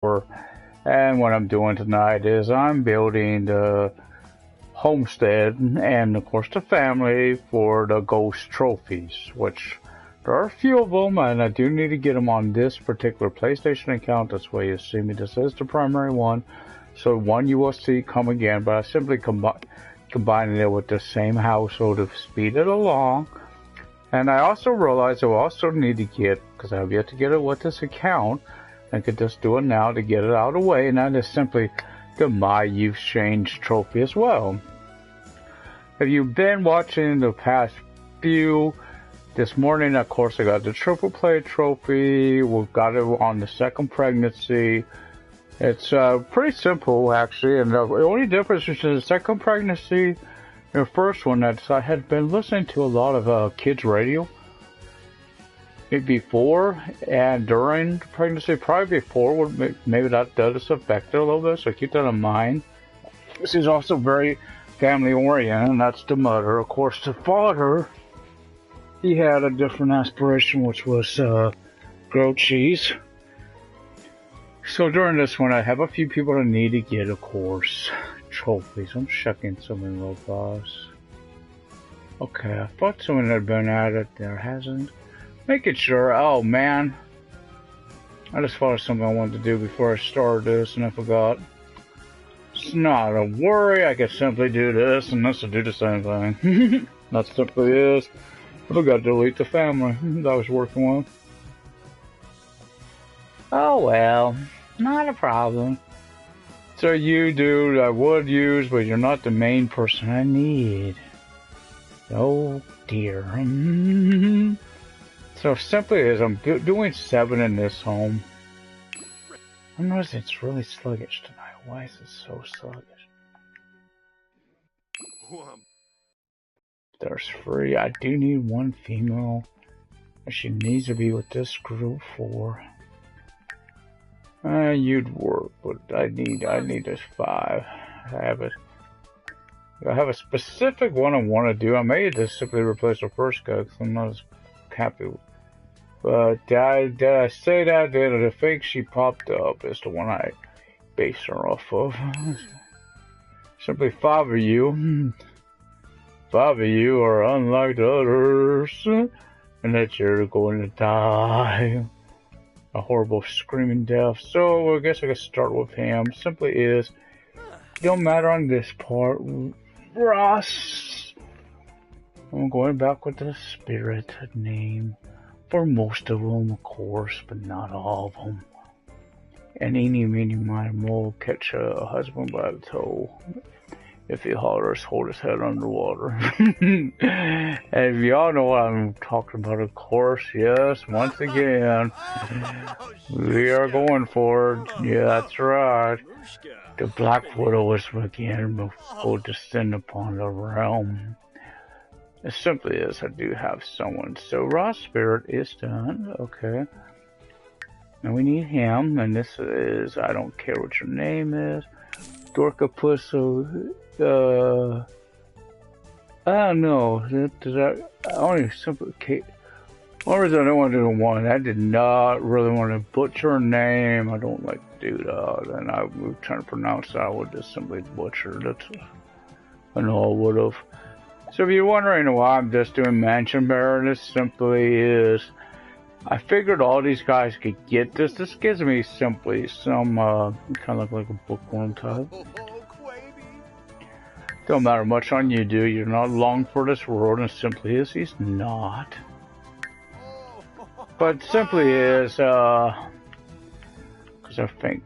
And what I'm doing tonight is I'm building the homestead and of course the family for the ghost trophies, which there are a few of them, and I do need to get them on this particular PlayStation account. That's why you see me. This is the primary one. So one you will see come again, but I simply combining it with the same household to speed it along. And I also realized I will also need to get, because I have yet to get it with this account, I could just do it now to get it out of the way, and that is simply the My Youth Change trophy as well. If you've been watching the past few, this morning, of course, I got the triple play trophy. We've got it on the second pregnancy. It's pretty simple, actually, and the only difference between the second pregnancy and the first one is I had been listening to a lot of kids radio before and during the pregnancy. Probably before, maybe that does affect it a little bit, so keep that in mind. This is also very family oriented, and that's the mother. Of course, the father, he had a different aspiration, which was grilled cheese. So during this one, I have a few people that need to get, of course, trophies. I'm checking something real fast. Okay, I thought someone had been at it. There hasn't. Making sure. Oh man, I just thought of something I wanted to do before I started this, and I forgot. It's not a worry. I could simply do this, and this will do the same thing. That simply is. I forgot to delete the family that I was working with. Oh well, not a problem. So you do, I would use, but you're not the main person I need. Oh dear. So simply is, I'm doing 7 in this home. I noticing it's really sluggish tonight. Why is it so sluggish? There's 3. I do need 1 female. She needs to be with this group 4. You'd work, but I need this 5. I have it. I have a specific one I want to do. I may just simply replace the first guy because I'm not as happy with. But did I say that? The fake she popped up is the one I base her off of. Simply 5 of you. 5 of you are unlike the others, and that you're going to die a horrible screaming death. So I guess I could start with him. Simply is, don't matter on this part. Ross. I'm going back with the spirit name for most of them, of course, but not all of them. And eeny, meeny, miny, moe, catch a husband by the toe. If he hollers, hold his head underwater. And if y'all know what I'm talking about, of course, yes, once again, we are going for it. Yeah, that's right. The Black Widow is again will descend upon the realm. It simply is, I do have someone. So Raw Spirit is done, okay. And we need him, and this is, I don't care what your name is. Dorcapus, I don't know. Does that only simplicate? Only reason I don't want to do one, I did not really want to butcher a name. I don't like to do that, and I was trying to pronounce that. I would just simply butcher it. I know I would have. So if you're wondering why I'm just doing Mansion Bear, this simply is, I figured all these guys could get this. This gives me simply some kind of look like a bookworm type. Don't matter much on you do. You're not long for this world, and simply is he's not. But simply is, because I think,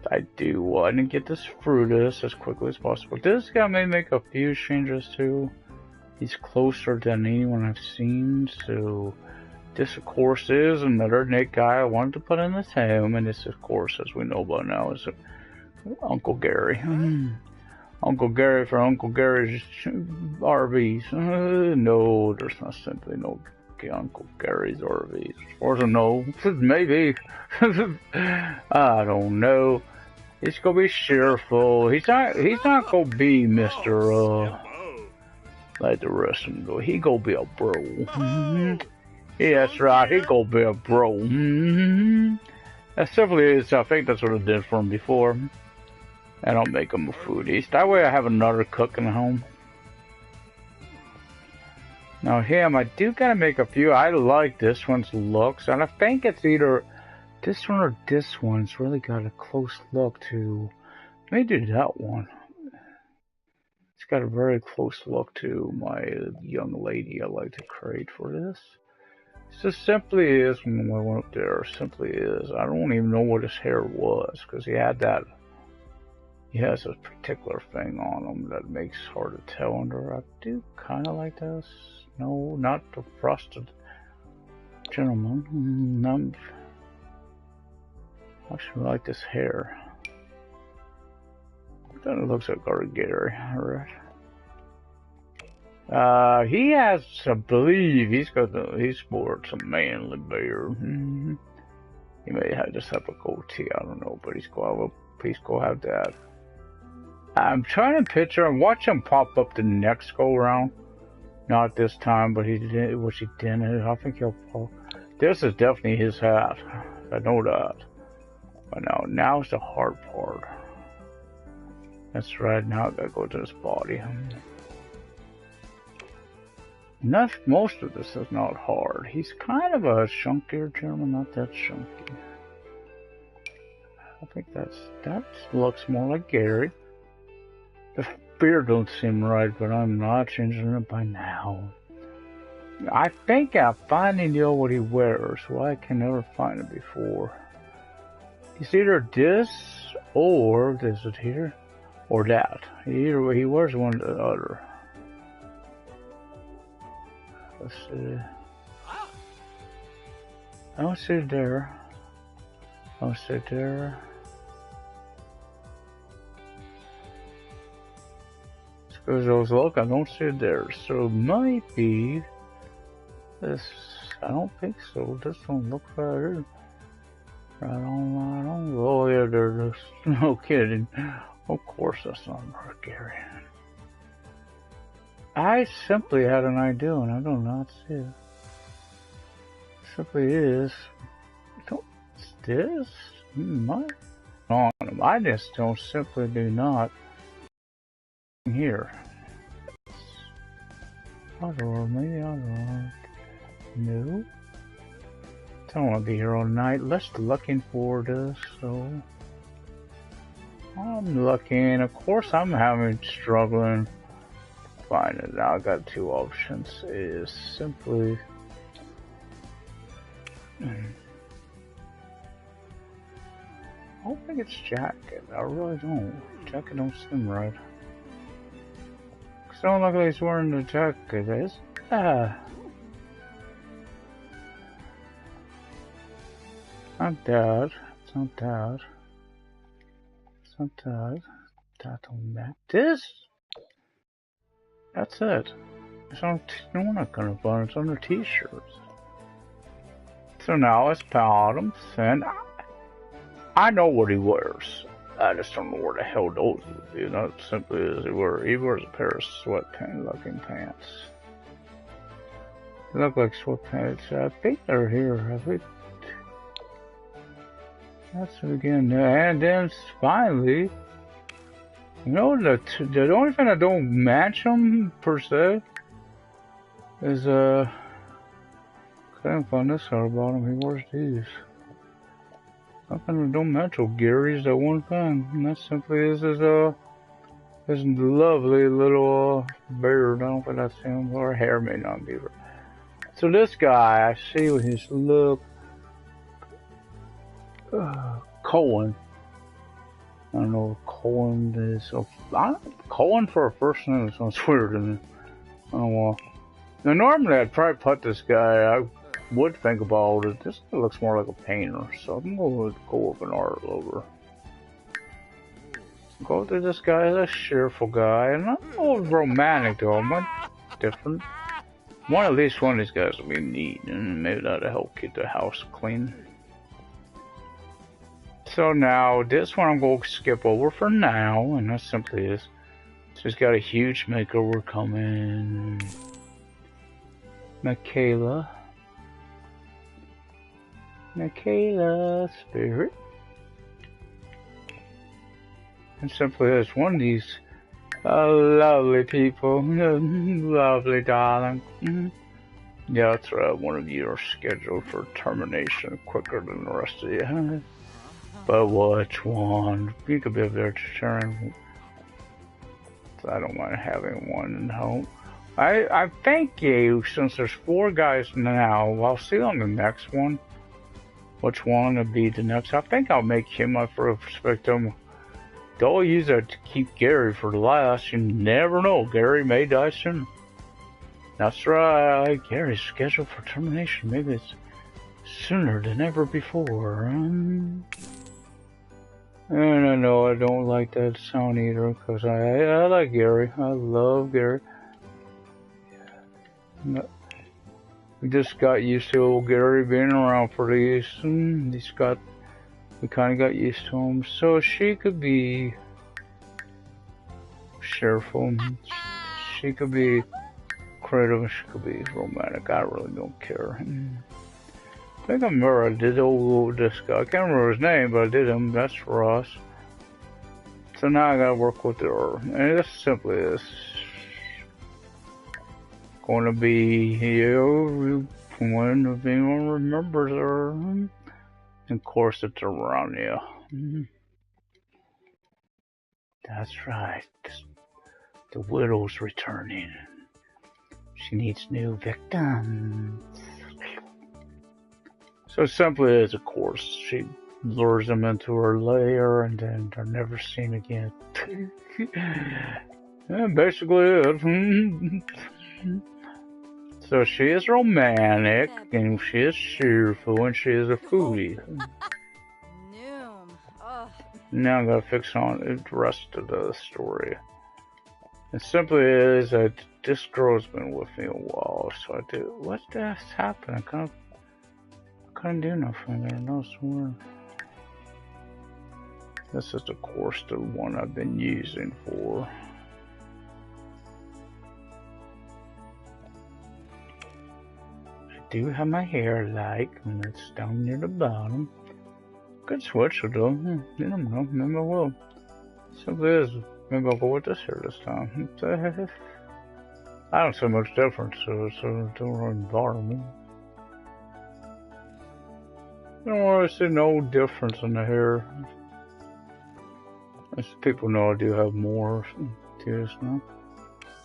I do want to get this Frutus as quickly as possible. This guy may make a few changes too. He's closer than anyone I've seen, so this of course is another Nick guy I wanted to put in this home, and this of course, as we know by now, is Uncle Gary. Uncle Gary for Uncle Gary's RVs. No, there's not simply no Uncle Gary's RVs. As far as I know, maybe. I don't know. He's gonna be cheerful. He's not gonna be Mr. Like the rest of them go. He gonna be a bro. Yeah, that's right. He gonna be a bro. That simply is. I think that's what I did for him before. I don't make him a foodie. That way I have another cook in the home. Now him, I do gotta make a few. I like this one's looks, and I think it's either this one or this one's really got a close look to. Maybe that one. It's got a very close look to my young lady I like to create for this. It just simply is when I went up there. Simply is. I don't even know what his hair was because he had that. He has a particular thing on him that makes hard to tell under. I do kind of like this. No, not the frosted gentleman. I actually like this hair. Then it looks like Gary. Right. He has, I believe, he's sports a manly beard. He may have just have a goatee, I don't know, but he's gonna have that. I'm trying to picture him, watch him pop up the next go around. Not this time, but he did, which he didn't. I think he'll pop. This is definitely his hat. I know that. But now's the hard part. That's right, now I gotta go to his body. Most of this is not hard. He's kind of a chunkier gentleman, not that chunky. I think that looks more like Gary. The beard don't seem right, but I'm not changing it by now. I think I finally know what he wears, so I can never find it before. It's either this or this is here. Or that. Either way, he wears one or the other. Let's see. I don't see it there. I don't see it there. As good as those look, I don't see it there. So it might be this. I don't think so. This don't look right. Right on. Oh yeah, there's no kidding. Of course that's not Mark Gary. I simply had an idea and I do not see it. Simply is. It's this? On him. I just don't simply do not here. Or maybe I don't know. No. I don't want to be here all night. Let's looking for this, so I'm looking. Of course, I'm struggling to find it. Now I got two options. Is simply I don't think it's jacket. I really don't. Jacket don't seem right. Cause I don't look like he's wearing the jacket. It's not that. It's not that. It's not that. That don't match. This. That's it. It's on. No, we're not gonna find it. It's on the t-shirts. So now it's bottoms, and I know what he wears. I just don't know where the hell those would be. That simply is he wears a pair of sweatpants-looking pants. They look like sweatpants. I think they're here. I think that's it again. And then finally, you know, the only thing that don't match them per se is I can't find this out about him. He wears these. Nothing that don't match with Gary's that one thing, and that simply is his lovely little beard. I don't think that's him, or hair may not be. So this guy, I see with his look, Cohen. I don't know what Cohen is. Cohen for a first name sounds weird to me. Oh, now normally I'd probably put this guy. I would think about it. This guy looks more like a painter, so I'm going to go with an art lover. Go to this guy. He's a cheerful guy, and not romantic though. I'm different. At least one of these guys will be neat, and maybe that'll help keep the house clean. So now, this one I'm going to skip over for now, and that simply is. So he's got a huge makeover coming. Michaela. Michaela Spirit. And simply as one of these lovely people. Lovely darling. Yeah, that's right. One of you are scheduled for termination quicker than the rest of you. But which one? You could be up there sharing. I don't mind having one in home. I thank you, since there's 4 guys now, I'll see on the next one which one would be the next. I think I'll make him my first victim. Don't use that to keep Gary for the last. You never know, Gary may die soon. That's right, Gary's scheduled for termination. Maybe it's sooner than ever before. And I know I don't like that sound either, because I like Gary. I love Gary. We just got used to old Gary being around for these. We kind of got used to him. So she could be cheerful. She could be creative. She could be romantic. I really don't care. I think I remember I did this guy. I can't remember his name, but I did him. That's Ross. So now I gotta work with her. And this simply is going to be when if anyone remembers her. And of course it's Arania. That's right. The widow's returning. She needs new victims. So simply is, of course, she lures them into her lair and then they're never seen again. Yeah, basically it. So she is romantic, and she is cheerful, and she is a foodie. Now I'm gonna fix on the rest of the story. It simply is that this girl's been with me a while, so I do. What that's happened? I couldn't do nothing there. No swear. This is, of course, the one I've been using for. I do have my hair like, and it's down near the bottom. Good switch though. You don't know. Maybe I will. Simply is. Maybe I'll go with this here this time. I don't see much difference, so it don't really bother me. I don't really see no difference in the hair. As people know, I do have more to now.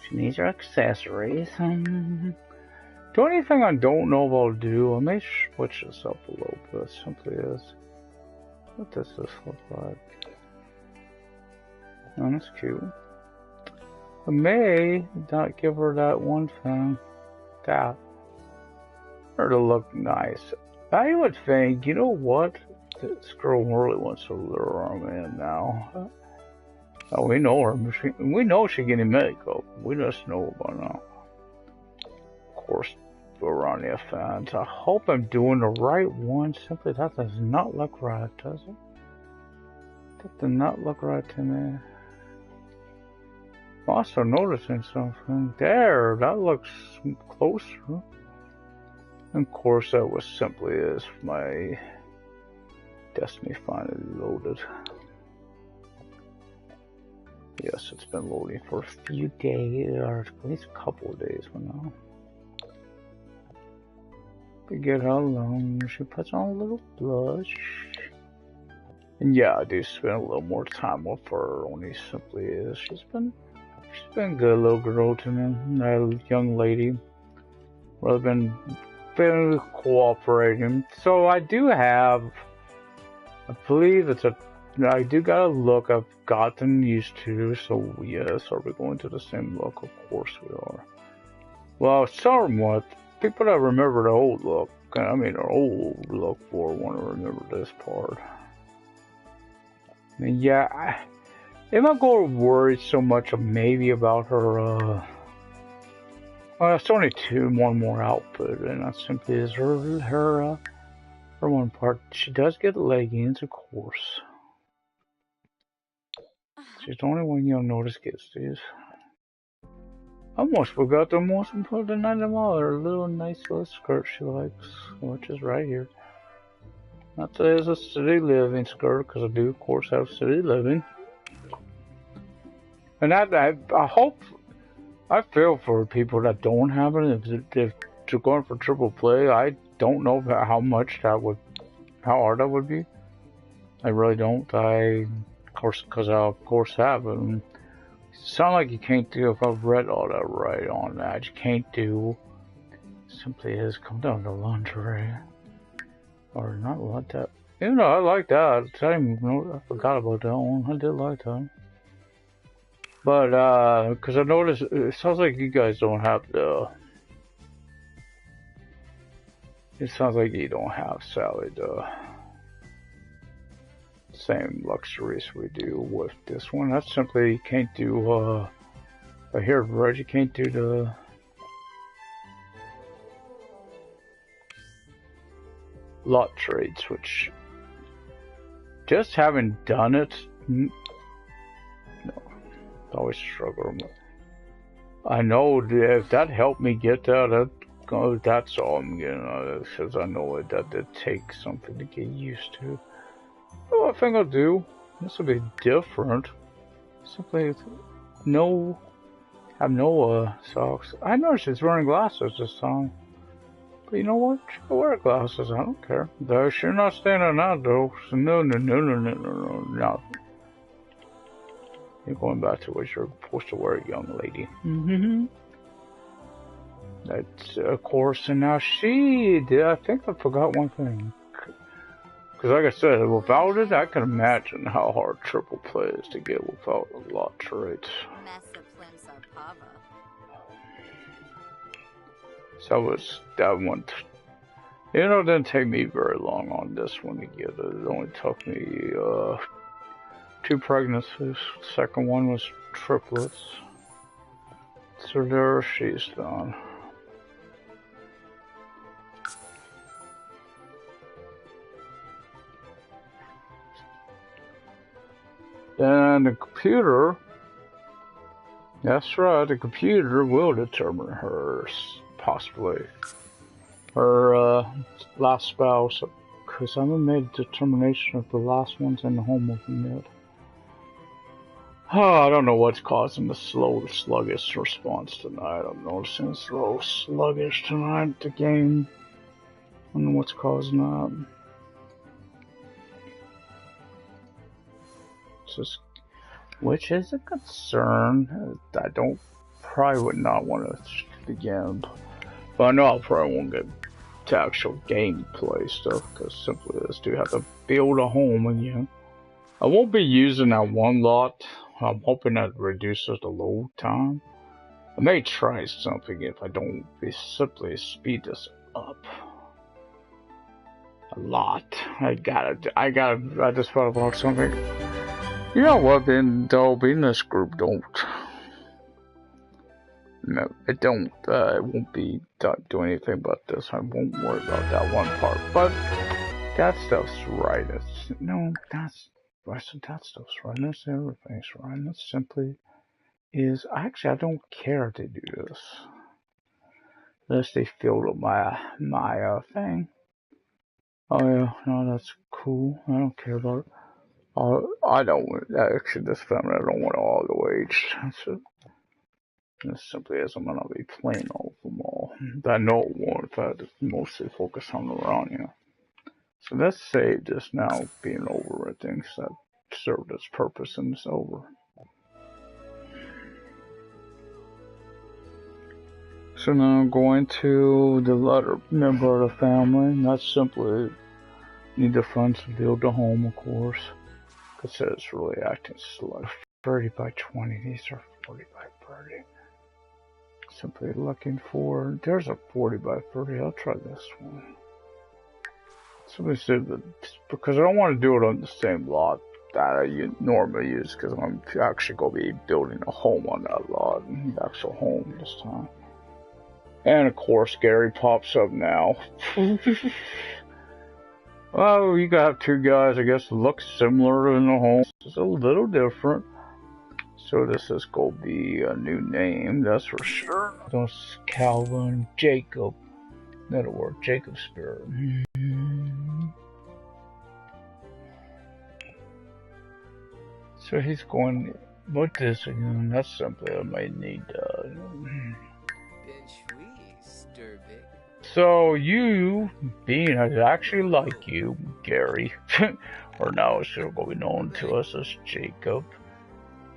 She needs her accessories. The only thing I don't know if I'll do, I may switch this up a little bit. Simply is. What does this look like? Oh, that's cute. I may not give her that one thing. That. Her to look nice. I would think, you know what? This girl really wants to lure him in now. Oh, we know her. We know she's getting makeup. We just know about now. Of course, Arania fans. I hope I'm doing the right one. Simply, that does not look right, does it? That does not look right to me. I'm also noticing something. There, that looks closer. And of course, that was simply as my Destiny finally loaded. Yes, it's been loading for a few days, or at least a couple of days now. Forget how long she puts on a little blush. And yeah, I do spend a little more time with her. Only simply is she's been a good little girl to me. That young lady. Well, I've been cooperating. So I do have. I believe it's a. I do got a look I've gotten used to. So yes, are we going to the same look? Of course we are. Well, somewhat. People that remember the old look, I mean, our old look for want to remember this part. And yeah, I'm not going to worry so much maybe about her, well, it's only one more outfit, and that simply is her one part. She does get leggings, of course. She's the only one you'll notice gets these. I almost forgot the most important item of all, her little nice little skirt she likes, which is right here. Not that it's a city living skirt, because I do, of course, have city living. And I hope, I feel for people that don't have it. If they're going for triple play, I don't know how much that would, how hard that would be. I really don't. Of course, because I, of course, have it. And it sounds like you can't do, if I've read all that right on that, you can't do, simply is come down to lingerie. Or not like that. You know, I like that. I forgot about that one. I did like that. But, because I noticed, it sounds like you guys don't have the, it sounds like you don't have, Sally, the same luxuries we do with this one. That's simply, you can't do, I hear right, you can't do the lot trades, which, just having done it, no, always struggle. I know if that helped me get that, that's all I'm getting out of it, because I know that it takes something to get used to. Oh, I think I'll do. This will be different. Simply have no socks. I noticed she's wearing glasses this time. But you know what? She can wear glasses. I don't care. Though she's not standing out though. So no. You're going back to what you're supposed to wear, young lady. That's of course. And now she did. I think I forgot one thing. Because like I said, without it, I can imagine how hard triple play is to get without a lot traits. So was that one. You know, it didn't take me very long on this one to get it. It only took me 2 pregnancies. Second one was triplets. So there she's done. And the computer, that's right, the computer will determine her, possibly, her last spouse, because I haven't made a determination of the last ones in the home with them yet. Oh, I don't know what's causing the sluggish response tonight. I'm noticing it's a little sluggish tonight, the game. I don't know what's causing that. Just, which is a concern. I probably would not want to begin, but I know I probably won't get to actual gameplay stuff because simply I do have to build a home again. I won't be using that one lot. I'm hoping that reduces the load time. I may try something if I don't simply speed this up a lot. I just thought about something. You know what, being in this group don't. No, it won't be doing anything about this. I won't worry about that one part. But that stuff's right. That stuff's right. That's everything's right. That simply is. Actually, I don't care to do this. Unless they filled up my thing. Oh yeah, no, that's cool. I don't care about it. I don't actually this family. I don't want all the wage. This simply is I'm gonna be playing all of them all. I know it won't if I just mostly focus on the Rania. So let's save this now being over. I think that served its purpose and it's over. So now I'm going to the other member of the family. And that's simply need the funds to build a home, of course. Because it's really acting slow. 30 by 20. These are 40 by 30. Simply looking for. There's a 40 by 30. I'll try this one. Somebody said that because I don't want to do it on the same lot that I normally use, because I'm actually going to be building a home on that lot, the actual home this time. And of course, Gary pops up now. Well, you got 2 guys, I guess, look similar in the home. It's a little different. So this is going to be a new name, that's for sure. Those Calvin, Jacob. That'll work, Jacob Spirit. So he's going with this again. That's simply I might need. So you, being I actually like you, Gary, or now it's still going to be known to us as Jacob.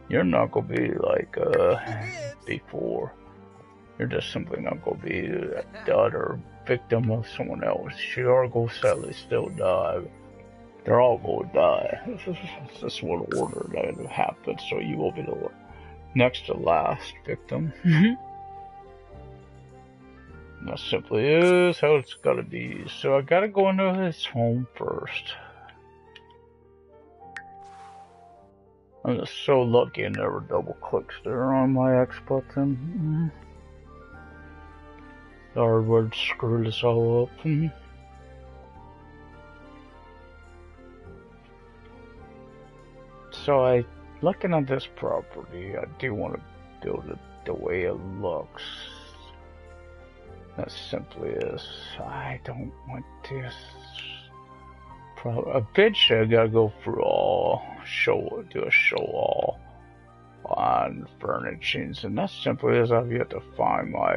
You're not going to be like before. You're just simply not going to be a dud or victim of someone else. You are going to sadly still die. They're all going to die. It's just one order that happens, so you will be the next to last victim. That simply is how it's got to be. So I got to go into his home first. I'm just so lucky I never double clicks there on my X button. Sorry, would screw this all up. So looking at this property, I do want to build it the way it looks. That simply is, I don't want this. Eventually, I gotta go through do a show all on furnishings, and that simply is I've yet to find my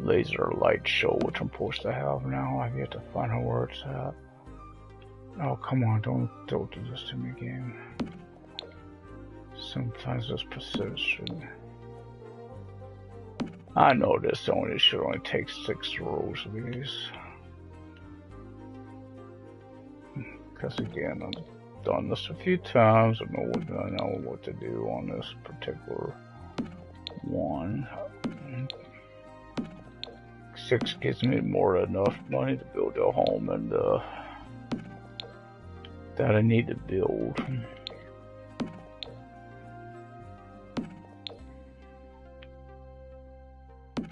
laser light show, which I'm supposed to have now. I've yet to find out where it's at. Oh, come on, don't do this to me, game. Sometimes this precision. I know this should only take 6 rows of these. Because again, I've done this a few times. I know what to do on this particular one. 6 gives me more than enough money to build a home and that I need to build.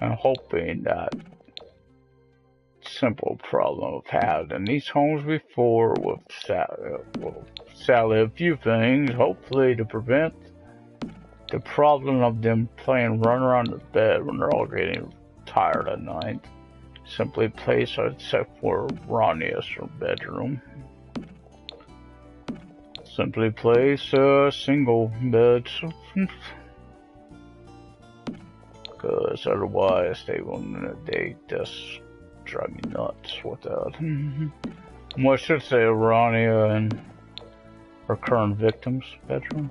I'm hoping that simple problem I've had in these homes before with sadly a few things, hopefully to prevent the problem of them playing run around the bed when they're all getting tired at night. Simply place except for Rania's bedroom. Simply place a single bed. Because otherwise they just drive me nuts with that. Well, I should say Rania and her current victim's bedroom.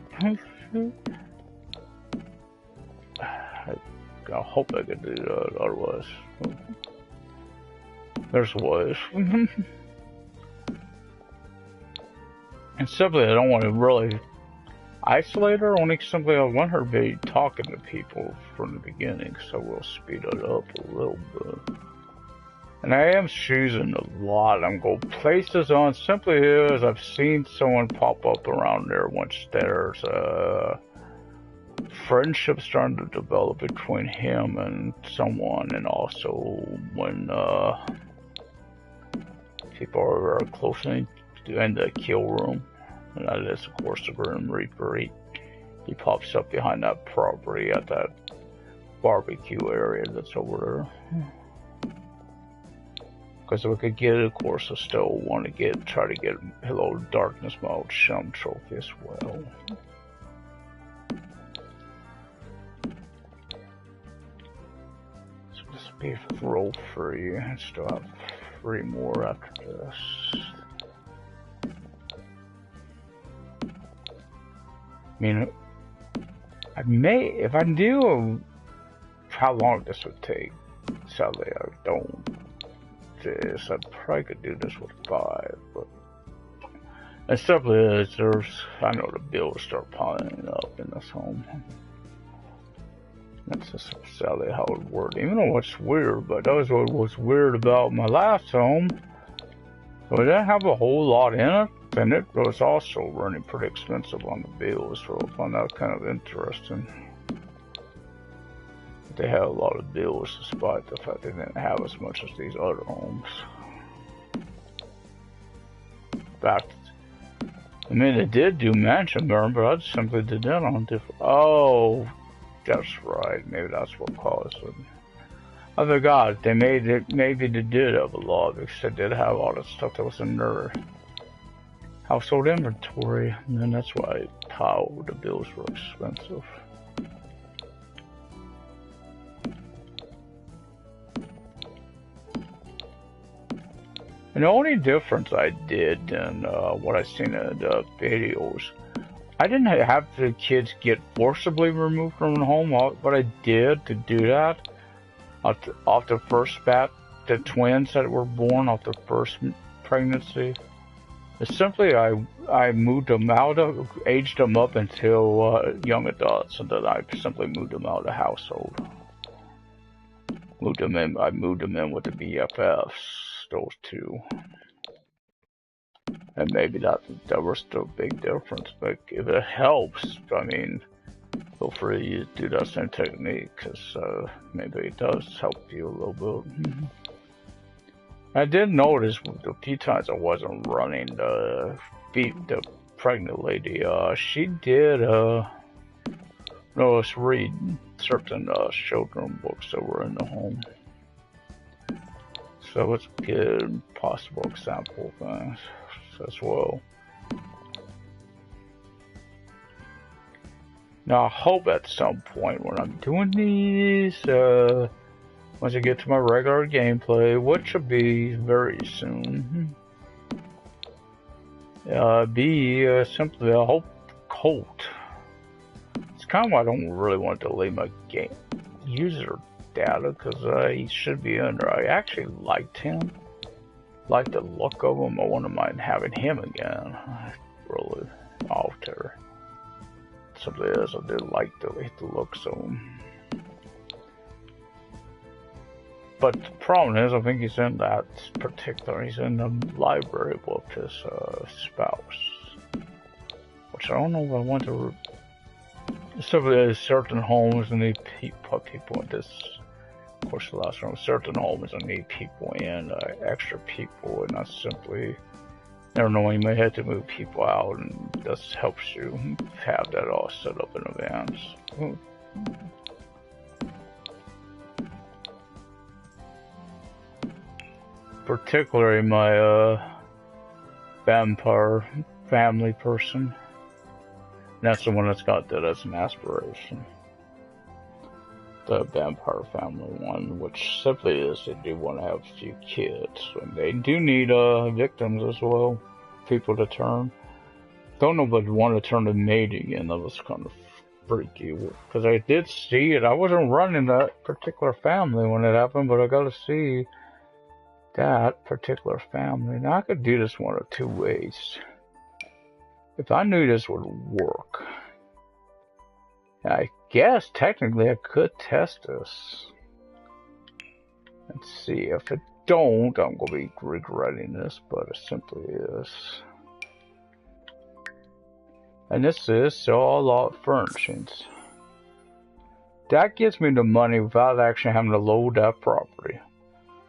I hope I could do that, otherwise there's ways. And simply I don't want to really isolate her, only simply I want her to be talking to people from the beginning, so we'll speed it up a little bit. And I am choosing a lot I'm going places on, simply is I've seen someone pop up around there once there's a friendship starting to develop between him and someone, and also when people are close in the kill room. And that is, of course, the Grim Reaper. He pops up behind that property at that barbecue area that's over there. Because if we could get it, of course, I still want to try to get Hello Darkness Mode Shum Trophy as well. So this will be roll free. I still have 3 more after this. I mean, I may, if I knew how long this would take, sadly I don't. This, I probably could do this with 5, but it simply is, I know the bills start piling up in this home. That's just sadly how it worked. Even though it's weird, but that was what was weird about my last home. So it didn't have a whole lot in it. And it was also running pretty expensive on the bills, so I found that kind of interesting. They had a lot of bills despite the fact they didn't have as much as these other homes. In fact, I mean, they did do mansion burn, but I just simply did that on different. Oh, that's right. Maybe that's what caused it. I forgot. They maybe they did have a law because they did have all the stuff that was in there. household inventory, and that's why the bills were expensive. And the only difference I did in what I seen in the videos, I didn't have the kids get forcibly removed from the home. What I did to do that, off the first bat, the twins that were born off the first pregnancy, is simply I moved them out of, aged them up until young adults, and then I simply moved them out of the household. Moved them in. I moved them in with the BFFs. Those two, and maybe that was still a big difference, but if it helps, I mean, feel free to do that same technique, because maybe it does help you a little bit. I did notice the few times I wasn't running the pregnant lady, she did notice read certain children books that were in the home. So it's a good possible example of things as well. Now I hope at some point when I'm doing these, once I get to my regular gameplay, which will be very soon, simply a whole cult. It's kind of why I don't really want to delete my game user data, because he should be in there. I actually liked him, liked the look of him. I wouldn't mind having him again. I really alter. Simply as I did like the looks of him. But the problem is, I think he's in that particular. He's in the library with his spouse, which I don't know if I want to. Simply as certain homes and they put people in this. Of course, the last one, certain homes and need people in, extra people, and that's simply, never know when you may have to move people out, and this helps you have that all set up in advance. Particularly my vampire family person. And that's the one that's got that as an aspiration. The vampire family one, which simply is they do want to have a few kids, and they do need victims as well, people to turn. Don't nobody want to turn to maid again. That was kind of freaky, because I did see it. I wasn't running that particular family when it happened, but I got to see that particular family. Now I could do this one of two ways. If I knew this would work, I guess technically I could test this. Let's see. If it don't, I'm gonna be regretting this, but it simply is. And this is all out furnishings. That gives me the money without actually having to load that property.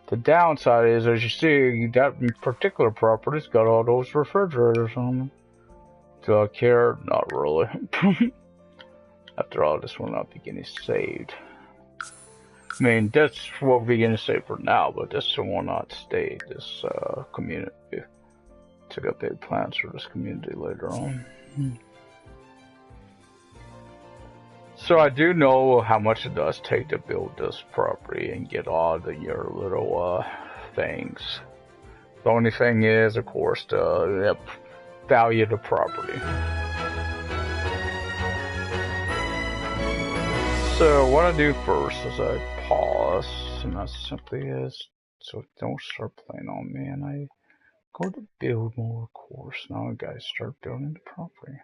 The downside is, as you see, that particular property's got all those refrigerators on them. Do I care? Not really. After all, this will not be getting saved. I mean, that's what we're getting saved for now, but this will not stay. This community. Took up big plans for this community later on. So I do know how much it does take to build this property and get all your little things. The only thing is, of course, the value of the property. So what I do first is I pause, and that simply is, so don't start playing on me, and I go to build mode, of course. Now I gotta start building the property.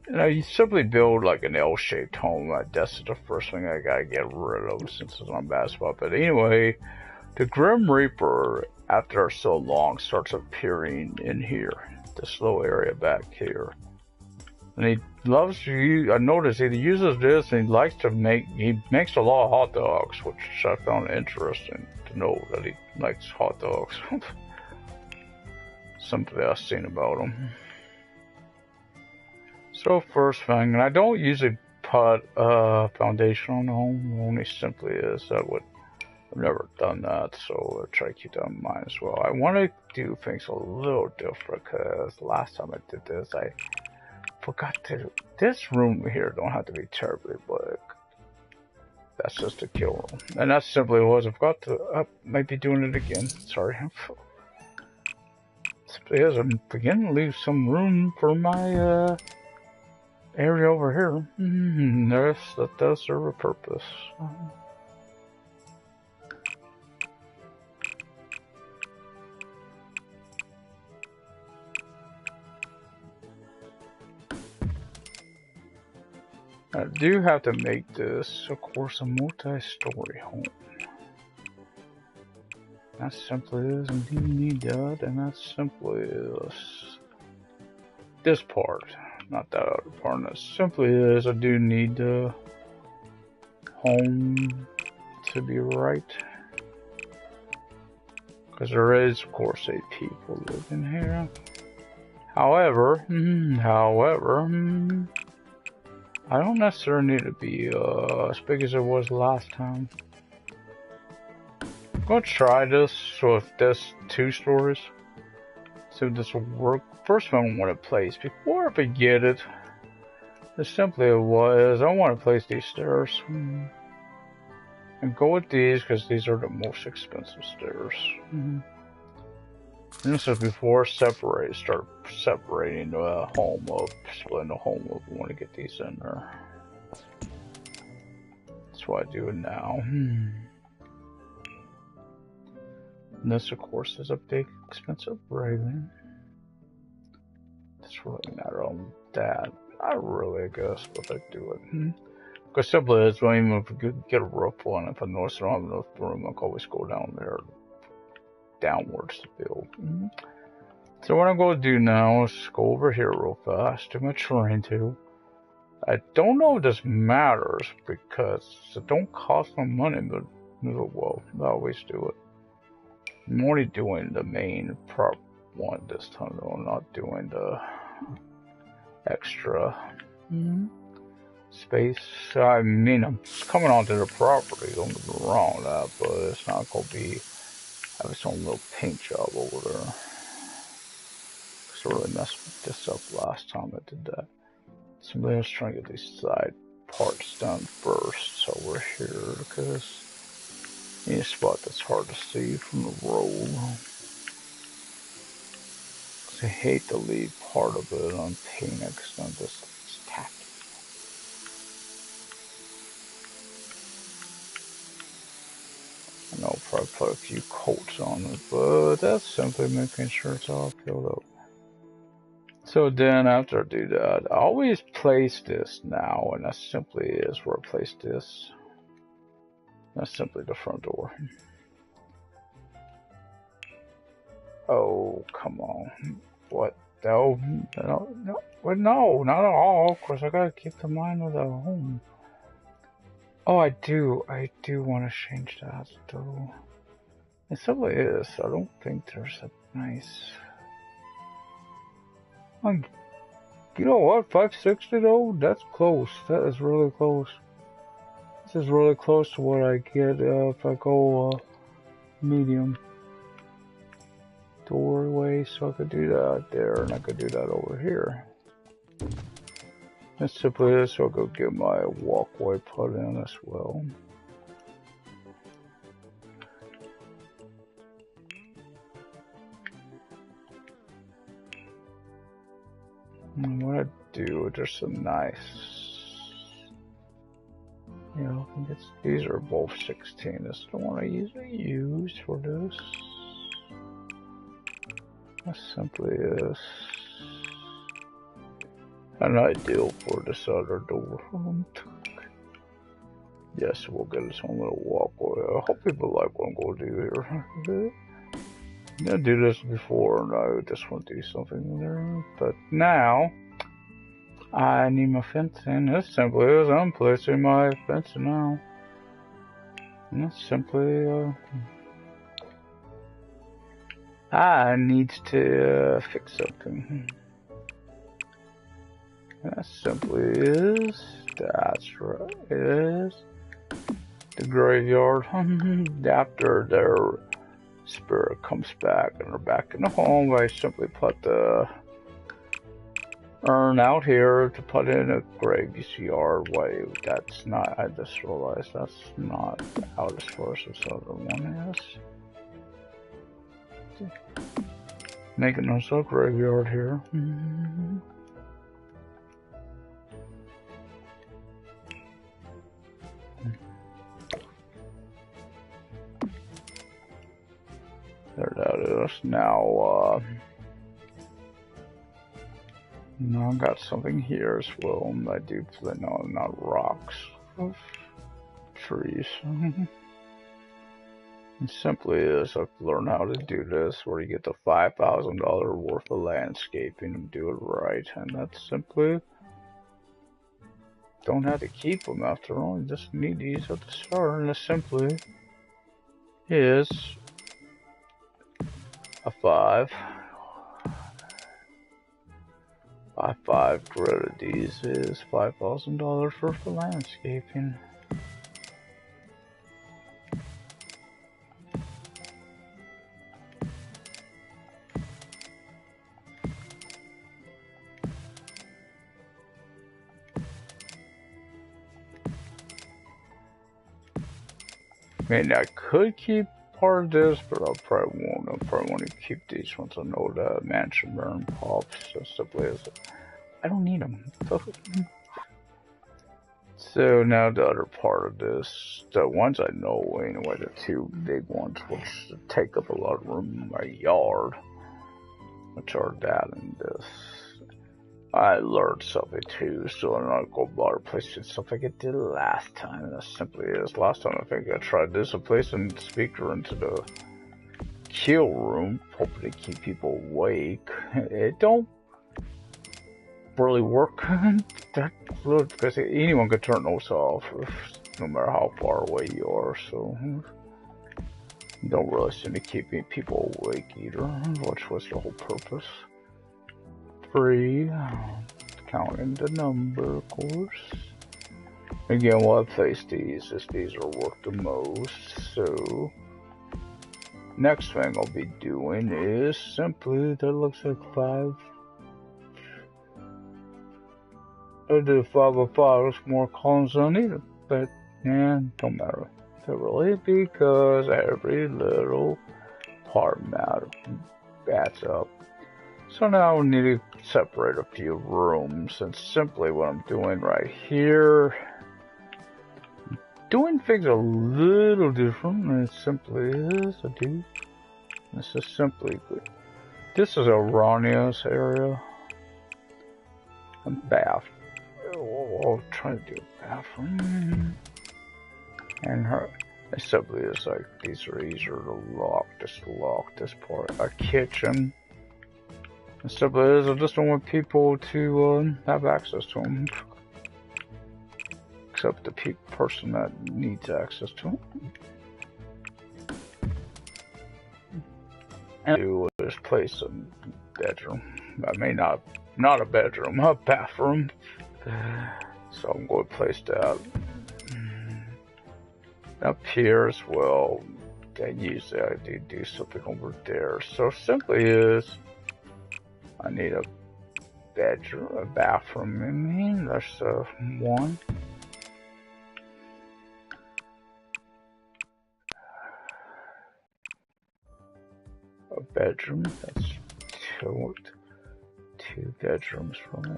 And I simply build like an L-shaped home. That's the first thing I gotta get rid of since it's on basketball. But anyway, the Grim Reaper, after so long, starts appearing in here, this little area back here. And he loves to use, I noticed he uses this, and he makes a lot of hot dogs, which I found interesting to know that he likes hot dogs. Something I've seen about him. So first thing, and I don't usually put foundation on the home, only simply is that would I've never done that, so I'll try to keep that in mind as well. I want to do things a little different, because last time I did this, I forgot to... This room here don't have to be terribly big. That's just a kill room. And that simply was, I forgot to... I might be doing it again. Sorry. Simply is, I'm beginning to leave some room for my area over here. That does serve a purpose. I do have to make this, of course, a multi-story home. That simply is, and you need that, and that simply is this part, not that other part. And that simply is, I do need the home to be right, because there is, of course, 8 people living here. However, I don't necessarily need to be as big as it was last time. I'm gonna try this with this 2 stories. See if this will work. First one I want to place, before I forget it, just simply was, I want to place these stairs. And go with these, because these are the most expensive stairs. And this is before start separating the home up, splitting the home up. We want to get these in there. That's why I do it now. And this, of course, is a big, expensive railing. It's really not on that. Not really, I guess, but I do it. Because simply, it's well, even if we could get a roof on, if I notice I don't have enough room, I can always go down there, downwards to build. So what I'm going to do now is go over here real fast, do my terrain too. I don't know if this matters because it don't cost no money, but well, I always do it. I'm only doing the main prop one this time, though. I'm not doing the extra space. I mean, I'm coming onto the property, don't get me wrong, but it's not going to be have its own little paint job over there. Because I really messed this up last time I did that. Somebody else trying to get these side parts done first over here, because any spot that's hard to see from the road. I hate to leave part of it unpainted because I'm just tacky. I know I'll probably put a few coats on it, but that's simply making sure it's all filled up. So then after I do that, I always place this now, and that simply is where I place this. That's simply the front door. Oh, come on. What? No, not at all. Of course, I gotta keep the mind of the home. Oh, I do want to change that, though. It simply is. I don't think there's a nice... You know what? 560 though? That's close. That is really close. This is really close to what I get if I go medium. Doorway, so I could do that there, and I could do that over here. That's simply this, so I'll go get my walkway put in as well. And what I do, just a nice, you know, I think it's, these are both 16. This is the one I usually use for this. That simply is an ideal for this other door. Yes, we'll get its own little walkway. I hope people like what I'm going to do here. I did do this before, and I just want to do something in there. But now, I need my fencing. This simply is, I'm placing my fencing now. And that's simply, I need to fix something. That simply is, that's right, is the graveyard. After their spirit comes back and they're back in the home, I simply put the urn out here to put in a graveyard. Wait, that's not, I just realized that's not out as far as this other one is. Making us a graveyard here. There that is. Now, now I got something here as well. I do play, no, not rocks, trees. It simply is, I've learned how to do this, where you get the $5,000 worth of landscaping and do it right. And that's simply, don't have to keep them after all, you just need these at the start. And it simply is a 5. 5 grid of these is $5,000 worth of landscaping. I mean, I could keep part of this, but I probably won't. I probably want to keep these once I know the mansion burn pops. So simply as I don't need them. So now the other part of this, the ones I know anyway, the 2 big ones, which take up a lot of room in my yard, which are that and this. I learned something too, so I'm not going to bother placing stuff like I did last time. And that simply is, last time I think I tried this, I placed a speaker into the kill room, hoping to keep people awake. It don't really work that good, because anyone could turn those off, no matter how far away you are, so don't really seem to keep people awake either, which was the whole purpose. 3, counting the number, of course. Again, while I place these, as these are worth the most, so next thing I'll be doing is simply, that looks like 5. I do 5 of 5, there's more columns than I need, but yeah, don't matter. So really, because every little part adds up. So now we need to separate a few rooms, and simply what I'm doing right here, doing things a little different, and it simply is, this is simply good. This is Arania's area, a bath. I'll try to do a bathroom, and her, it simply is like, these are easier to lock this part, a kitchen. And simply is, I just don't want people to have access to them. Except the person that needs access to them. And do is place a bedroom. I mean, not a bedroom, a bathroom. So I'm going to place that up here as well. And usually I do something over there. So simply is, I need a bedroom, a bathroom in here. There's 1. A bedroom, that's 2 bedrooms for me.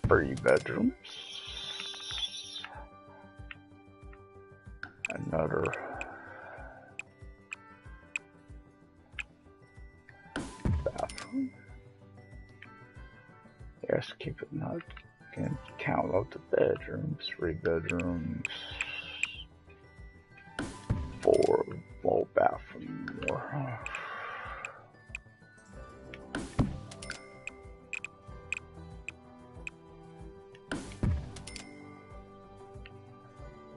3 bedrooms. Another bathroom. Yes, keep it not, can count out the bedrooms. 3 bedrooms. 4 more bathroom more.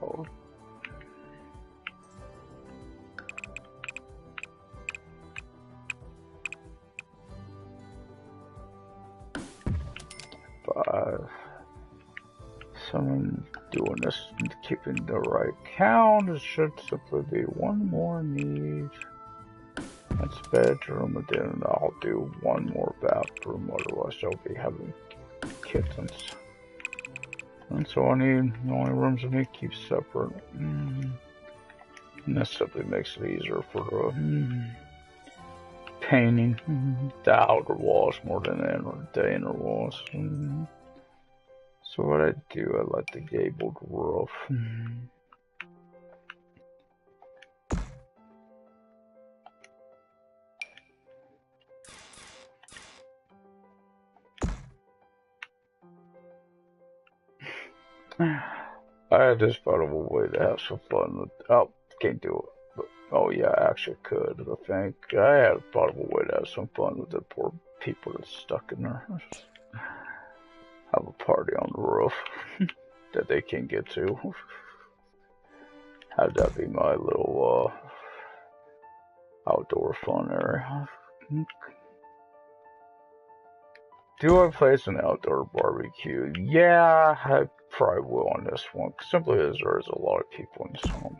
Oh. 5. So this keeping the right count. It should simply be one more need. That's bedroom, and then I'll do one more bathroom, otherwise I'll be having kittens. And so I need the only rooms I need to keep separate. And this simply makes it easier for the painting the outer walls more than the inner walls. So what I do, I like the gabled roof. I had this part of a way to have some fun with. Oh, can't do it. But, oh yeah, I actually could. I think I had a part of a way to have some fun with the poor people that's stuck in there. Have a party on the roof that they can't get to. Have that be my little outdoor fun area. Do I place an outdoor barbecue? Yeah, I probably will on this one. Simply as there is a lot of people in this home.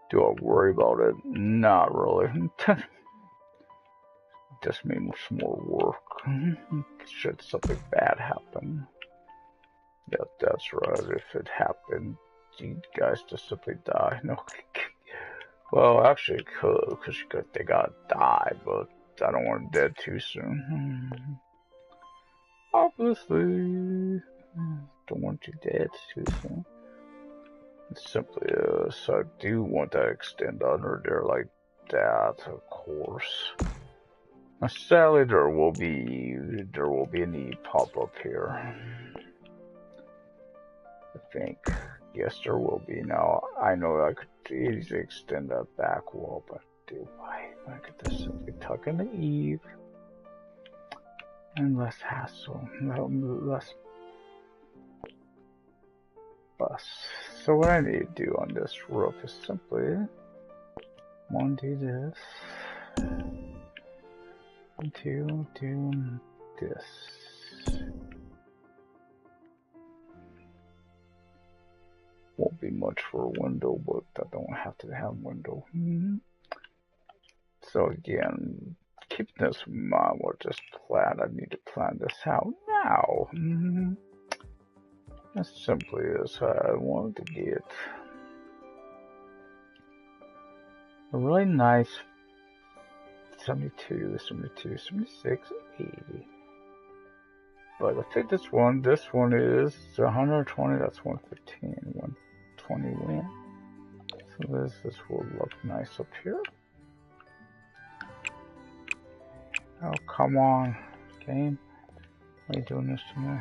Do I worry about it? Not really. Just means more work. Should something bad happen? Yeah, that's right. If it happened, you guys just simply die. No. Well, actually, it could, because they gotta die, but I don't want them dead too soon. Obviously, don't want you dead too soon. It's simply, so I do want to extend under there like that, of course. Now, sadly, there will be a need pop up here. I think. Yes, there will be. Now, I know I could easily extend that back wall, but do I could just simply tuck in the eave and less hassle, less fuss. So what I need to do on this roof is simply do this, do this. Won't be much for a window, but I don't have to have a window. So again, keep this in mind. What this plan? I need to plan this out now. That simply is how I wanted to get a really nice 72, 76, 80. But I think this one is 120. That's 115. 120 win. So this will look nice up here. Oh, come on, game. Why are you doing this to me?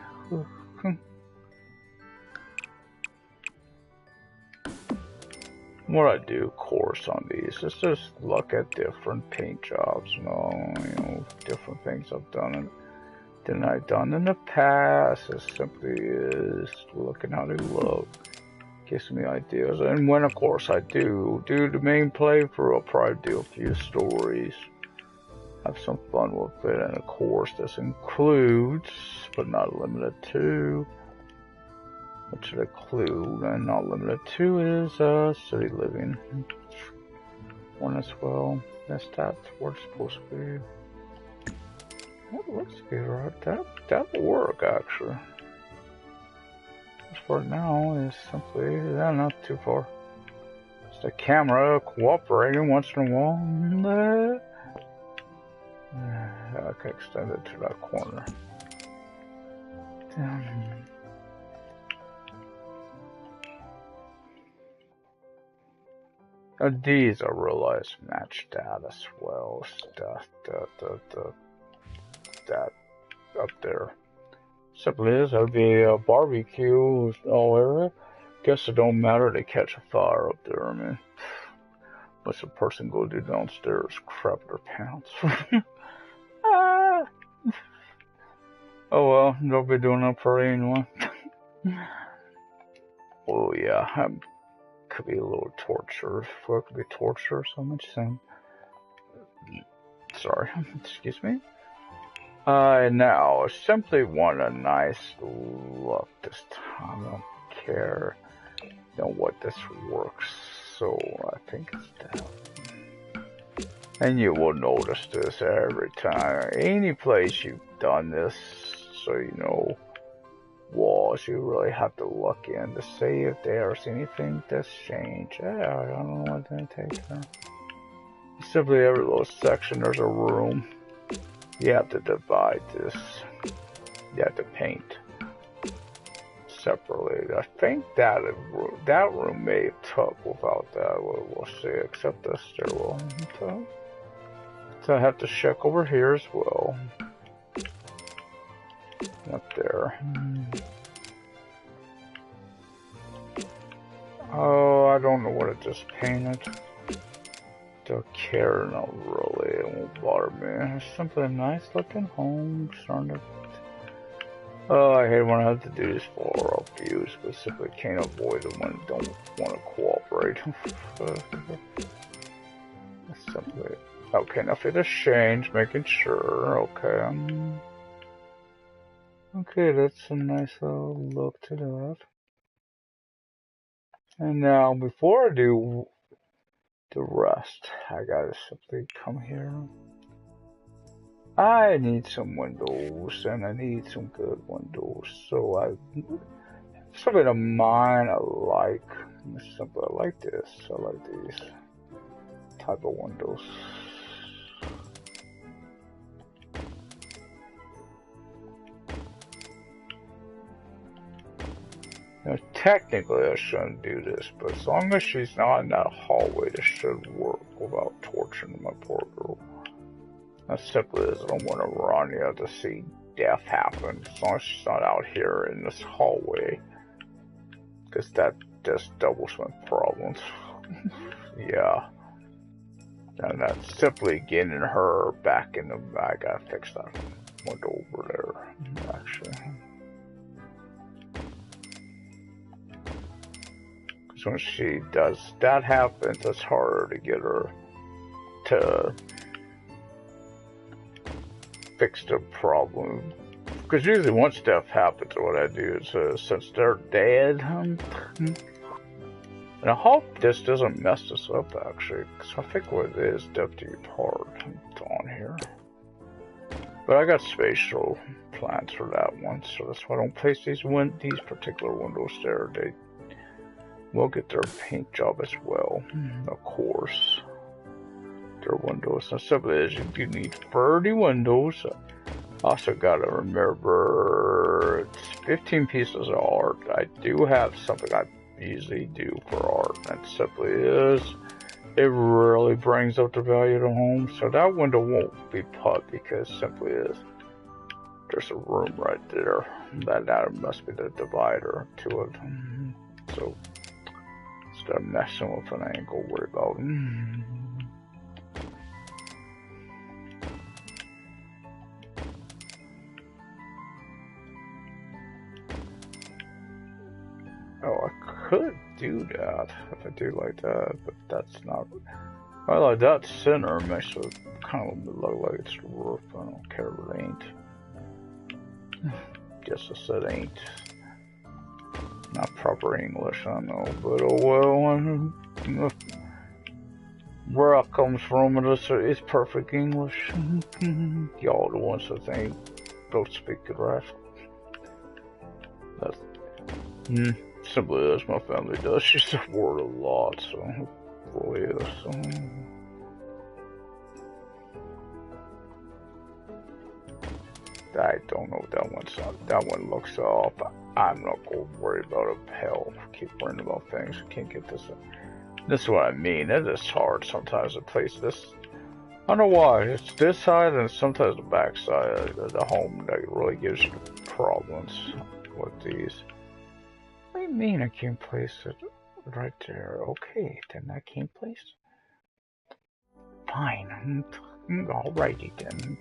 What I do, of course, on these is just look at different paint jobs, you know, different things I've done than I've done in the past. It simply is looking how they look, gives me ideas. And when, of course, I do the main playthrough, I'll probably do a few stories. Have some fun with it, and of course this includes, but not limited to, what should include and not limited to is city living one as well. That's what it's supposed to be. That looks good, right? That'll work actually. As for now is simply not too far. Just the camera cooperating once in a while. I can extend it to that corner. These I realize match that as well. That up there. Simply is, that'd be a barbecue all area. Guess it don't matter, they catch a fire up there. I mean, what's a person go do downstairs? Crap their pants. Oh well, they'll be doing that party anyway. Oh yeah, could be a little torture. It could be torture or so much soon. Sorry, excuse me. Now, I simply want a nice look this time. care what this works. So I think it's down. And you will notice this every time. Any place you've done this, so you know walls, you really have to look in to see if there's anything that's changed. Yeah, I don't know what that takes. Simply every little section there's a room. You have to divide this. You have to paint separately. I think that room may have took without that. We'll see, except the stairwell. So I have to check over here as well. Up there. Oh, I don't know what it just painted. Don't care, not really. It won't bother me. It's simply a nice looking home. Oh, I hate when I have to do these far up views, but simply can't avoid them when I don't want to cooperate. Simply. Okay, now for the change, making sure. Okay. Okay, that's a nice little look to that. And now, before I do the rest, I gotta simply come here. I need some windows, and I need some good windows. So something of mine I like. Simply, I like this. I like these type of windows. Now, technically, I shouldn't do this, but as long as she's not in that hallway, this should work without torturing my poor girl. As simple as I don't want to run, you have to see death happen. As long as she's not out here in this hallway, because that just doubles my problems. Yeah. And that's simply getting her back in the. I gotta fix that window over there, actually. When she does that happens, it's harder to get her to fix the problem. Because usually once death happens, what I do is, since they're dead, and I hope this doesn't mess this up actually, because I think what it is, deputy part on here. But I got spatial plans for that one, so that's why I don't place these particular windows there. They will get their paint job as well, of course. Their windows. Now, simply is you do need 30 windows. Also, gotta remember it's 15 pieces of art. I do have something I usually do for art, and simply is it really brings up the value of the home. So that window won't be put because simply is there's a room right there. That must be the divider to it. So. Start messing with it, I ain't gonna worry about it. Oh, I could do that if I do like that, but that's not. I like that center makes it kind of look like it's the roof. I don't care if it ain't. Guess I said ain't. Not proper English, I know, but oh well. Where I comes from, it's perfect English. Y'all the ones that think don't speak it right. That's simply as my family does. She's a word a lot, so it really is. I don't know that one looks off. I'm not gonna worry about it. Hell, keep worrying about things. Can't get this. This is what I mean. It is hard sometimes to place this. I don't know why. It's this side and sometimes the back side of the home that really gives you problems with these. What do you mean I can't place it right there? Okay, then I can't place it. Fine. Alrighty then.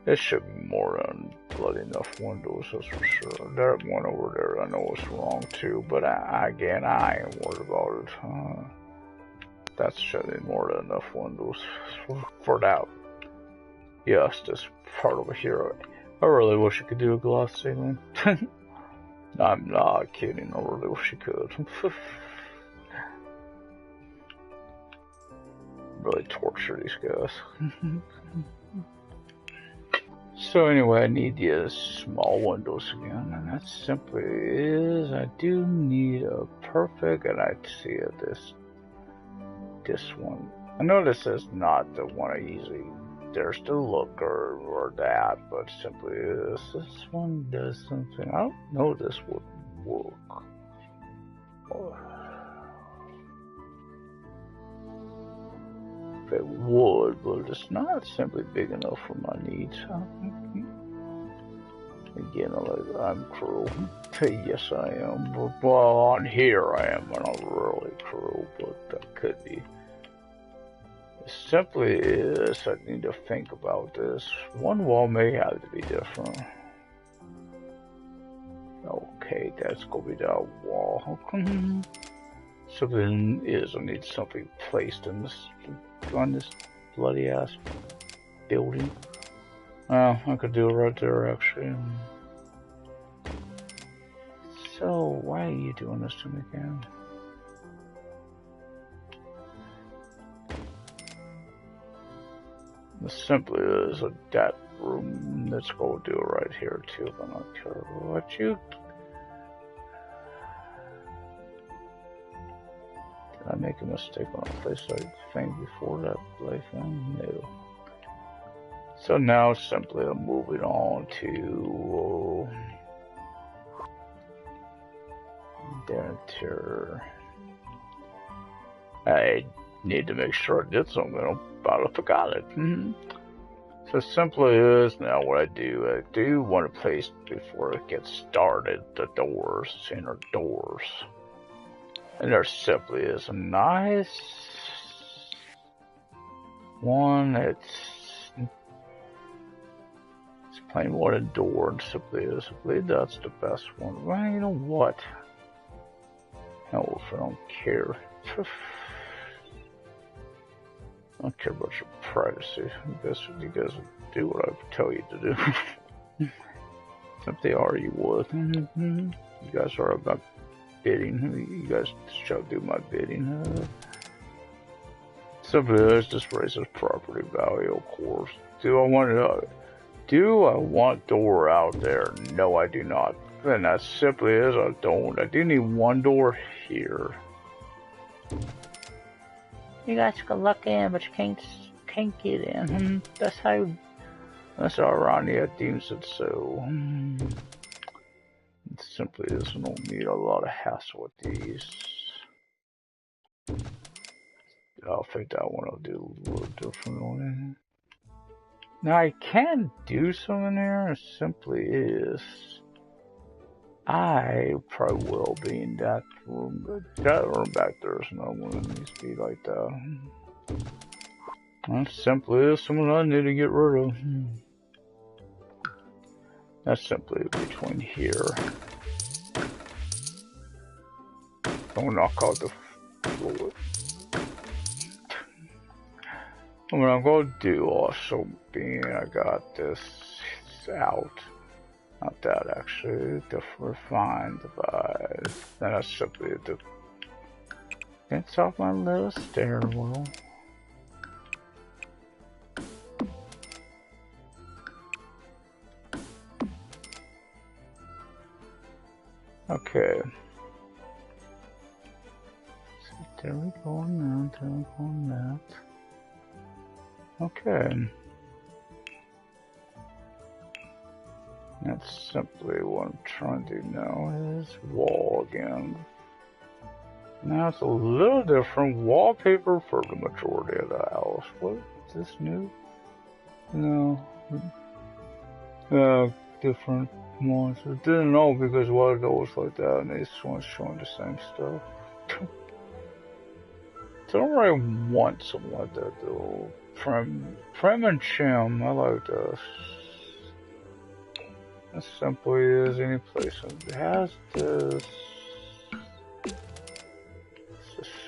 It should be more than bloody enough windows, that's for sure. That one over there I know is wrong too, but again, I ain't worried about it. That should be more than enough windows for that Yes, this part over here. I really wish I could do a glass ceiling. I'm not kidding, I really wish I could. Really torture these guys. So anyway, I need these small windows again, and that simply is, I do need a perfect, and I see it, this one. I know this is not the one I usually, there's the look or that, but simply is, this one does something, I don't know this would work. It would, but it's not simply big enough for my needs. Again, I'm cruel. Yes, I am. Well, on here I am, and I'm really cruel, but that could be. It simply is, I need to think about this. One wall may have to be different. Okay, that's gonna be that wall. Something is, I need something placed in this, on this bloody ass building. Oh, I could do it right there actually. So, why are you doing this to me again? It simply is a that room. Let's go do it right here too. I'm not sure what you. Did I make a mistake on a place I think before that plaything? No. So now simply I'm moving on to there. I need to make sure I did something. I about to forgot it. So simply is now what I do want to place before it gets started the doors, inner doors. And there simply is a nice one. It's plain wooden door, and simply is. I believe that's the best one. Well, you know what? Hell, if I don't care. I don't care about your privacy. I guess you guys will do what I tell you to do. If they are, you would. You guys are about bidding. You guys shall do my bidding. Simply, let's just raise this property value, of course. Do I want door out there? No, I do not. And that simply is, I don't. I do need one door here. You guys can look in, but you can't get in. That's how Rania deems it so. It simply is, I don't need a lot of hassle with these. I'll think that one I'll do a little different on it. Now I can do something there, it simply is. I probably will be in that room, but that room back there is no one that needs to be like that. That simply is someone I need to get rid of. That's simply between here. Don't knock out the floor. What I'm going to do also being I got this out. Not that actually, the refined divide. That's simply the. It's off my little stairwell. Okay. So there we go on that, there we go on that. Okay. That's simply what I'm trying to do now is wall again. Now it's a little different wallpaper for the majority of the house. What is this new? No. Different ones. I didn't know because one of those like that and this one's showing the same stuff. So I don't really want something like that though. Prem and Chim, I like this. As simply as any place that has this.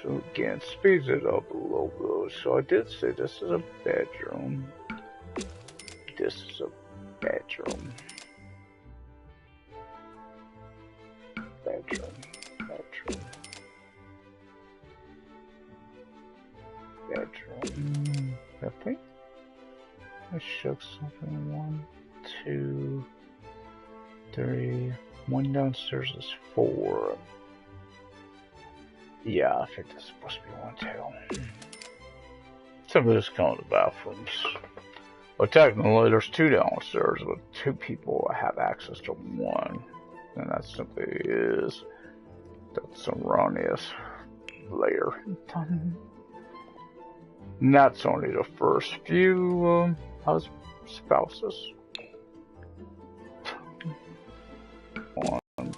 So again, speeds it up a little bit. So I did say this is a bedroom. This is a bedroom. Bedroom. I think I shook something. 1, 2, 3. One downstairs is 4. Yeah, I think that's supposed to be 1 too. Some of this comes to bathrooms. Well, technically, there's 2 downstairs, but 2 people have access to 1. And that simply is that's erroneous layer. And that's only the first few spouses.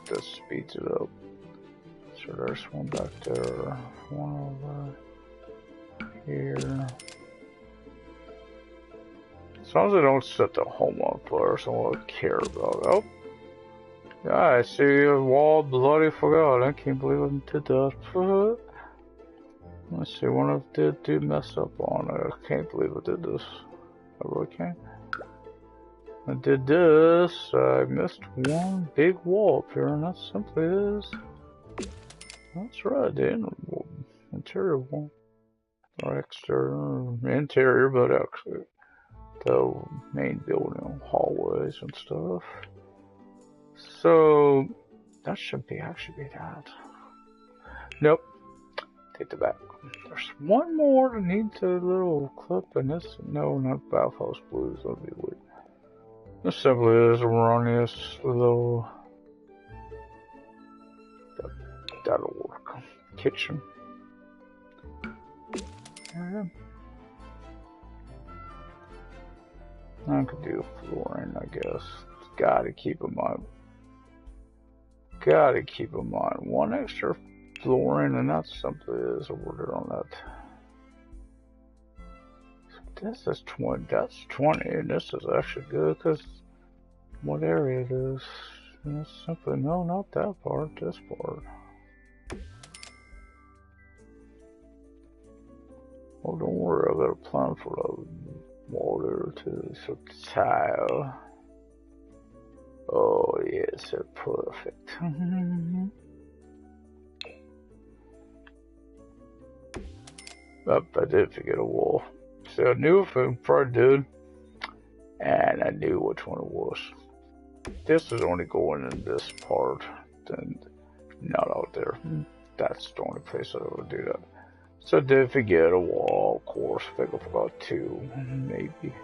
This speeds it up. So there's one back there, one over here. As long as I don't set the home on fire, so I won't care about it. Oh, yeah, I see a wall bloody forgot. I can't believe I did that. Let's see, one of them did mess up on it. I can't believe I did this. I really can't. I did this. I missed one big wall up here, and that simply is. That's right, the interior wall. Or exterior, interior, but actually the main building, hallways and stuff. So that should actually be that. Nope. Take it back. There's one more that needs a little clip, and this. No, not Bathhouse Blues. That'll be weird. This simply is erroneous little. That'll work. Kitchen. I could do flooring, I guess. Gotta keep in mind. One extra flooring, and that simply is a word on that. This is 20. That's 20, and this is actually good because what area it is. And it's simply no, not that part. This part. Oh, don't worry. I got a plan for the water too. So tile. Oh yes, perfect. Oh, I did forget a wall. So I knew if I probably did, and I knew which one it was. This is only going in this part, and not out there. That's the only place I would do that. So I did forget a wall, of course. I think I forgot 2, maybe.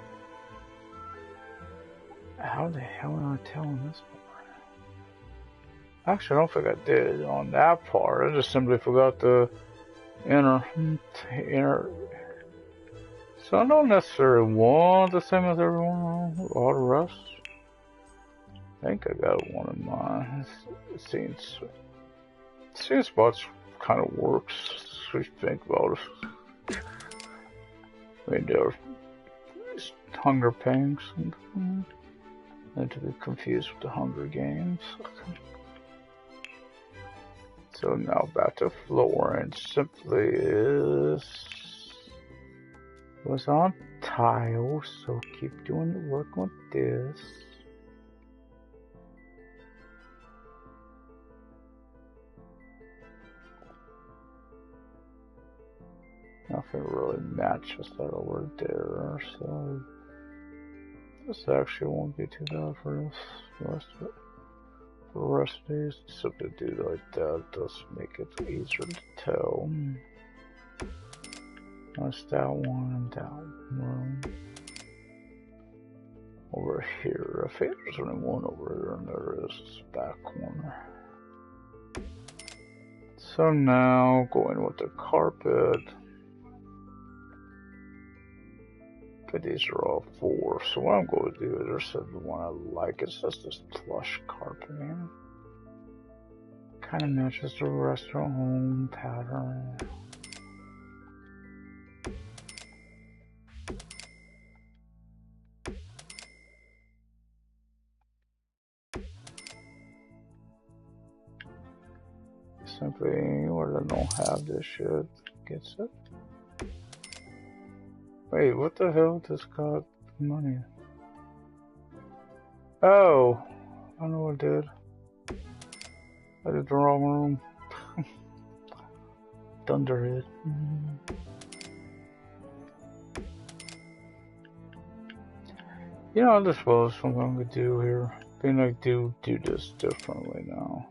How the hell am I telling this part? Actually, I don't think I did on that part. I just simply forgot the inner. So I don't necessarily want the same as everyone, all the rest. I think I got one in mind. It seems spots kind of works. So you think about it. I mean, they're Hunger Pangs, and to be confused with the Hunger Games. So now back to flooring. Simply was on tile, so keep doing the work on this. Nothing really matches that over there, so this actually won't be too bad for this. The rest of it. For the rest of these, simply do like that. It does make it easier to tell. That's that one and that one. Over here. I think there's only one over here, and there is the back corner. So now, going with the carpet. But these are all 4. So what I'm going to do is there's the one I like. It's just this plush carpeting. Kind of matches the restaurant home pattern. Simply anywhere that don't have this shit gets it. Wait, what the hell just got money? Oh, I know what I did. I did the wrong room. Thunderhead. You know, this was something I'm gonna do here. Then I do this differently now.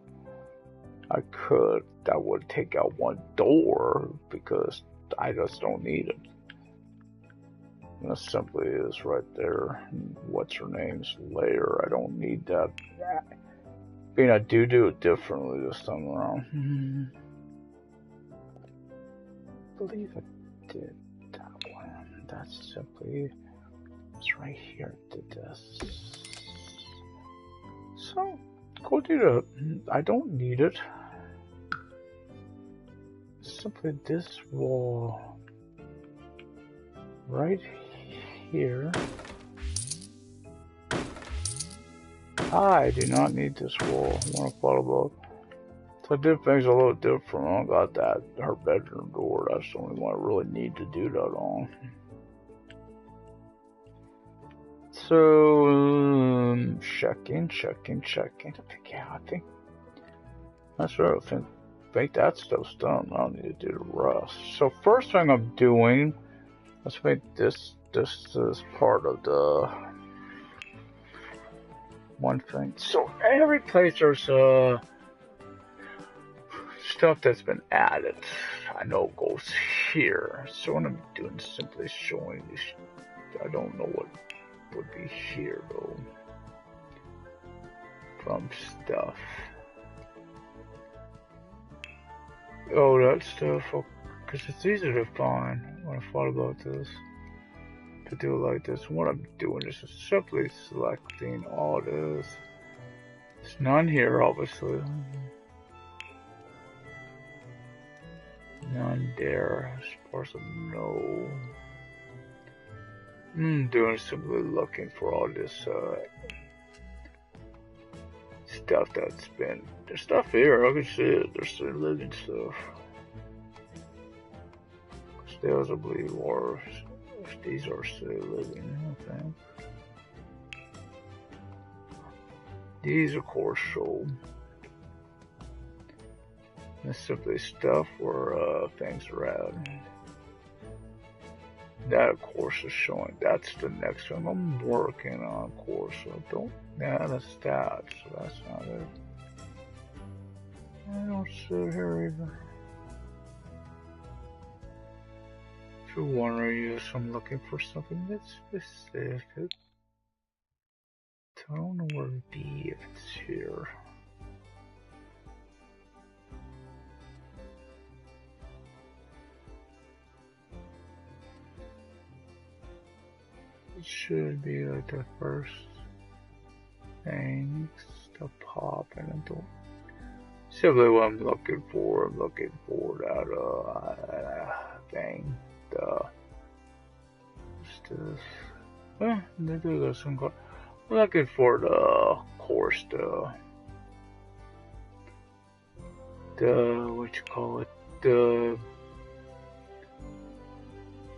I could. That would take out one door because I just don't need it. And it simply is right there. What's her name's layer? I don't need that. I do it differently this time around. I believe I did that one. That's simply. It's right here. Did this. So, go do that. I don't need it. Simply this wall. Right here. I do not need this wall. I want to follow about. So I did things a little different. I got that her bedroom door. That's the only one I really need to do that on. So checking. Yeah, I think that's right. I think that stuff's done. I don't need to do the rest. So first thing I'm doing, let's make this is part of the one thing. So every place there's stuff that's been added. I know goes here. So what I'm doing is simply showing this. I don't know what would be here though. From stuff. Oh, that stuff. Because it's easy to find when I thought about this. To do it like this. What I'm doing is just simply selecting all this. There's none here, obviously. None there, as far as I know. Doing simply looking for all this stuff that's been. There's stuff here, I can see it. There's still living stuff. Still, I believe, or these are still living, I think. These, of course, show. That's simply stuff where things are at. That, of course, is showing. That's the next one I'm working on, of course. So don't. Yeah, that's that. So that's not it. I don't see it here either. If you're wondering, yes, I'm looking for something that's specific. I don't know where it'd be if it's here. It should be like the first thing to pop, and I don't. Simply what I'm looking for that thing. What's this? They do got some. I'm looking for the, of course, the what you call it, the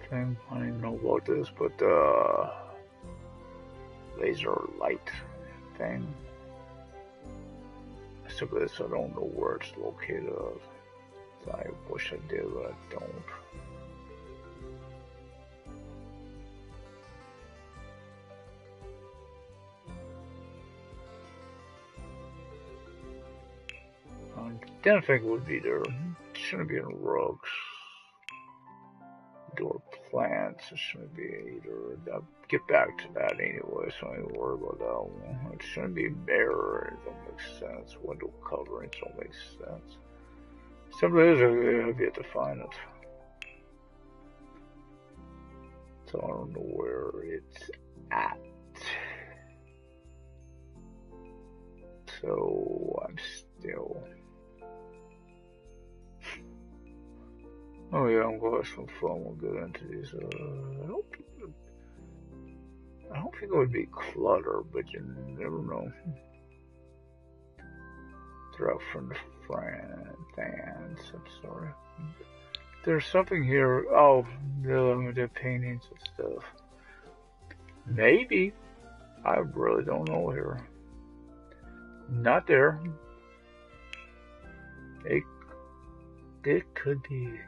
thing. I don't even know about this, but the laser light thing. Simply, I don't know where it's located. I wish I did, but I don't. I don't think it would be there. It shouldn't be in rugs. Door plants. It shouldn't be either. I'll get back to that anyway, so I don't worry about that one. It shouldn't be mirror. It don't make sense. Window coverings don't make sense. Simply is I've yet to find it. So I don't know where it's at. So I'm still. Oh yeah, I'm gonna have some fun. We'll get into these. I don't think it would be clutter, but you never know. Throw from the fans. I'm sorry. There's something here. Oh, the paintings and stuff. Maybe I really don't know here. Not there. It could be.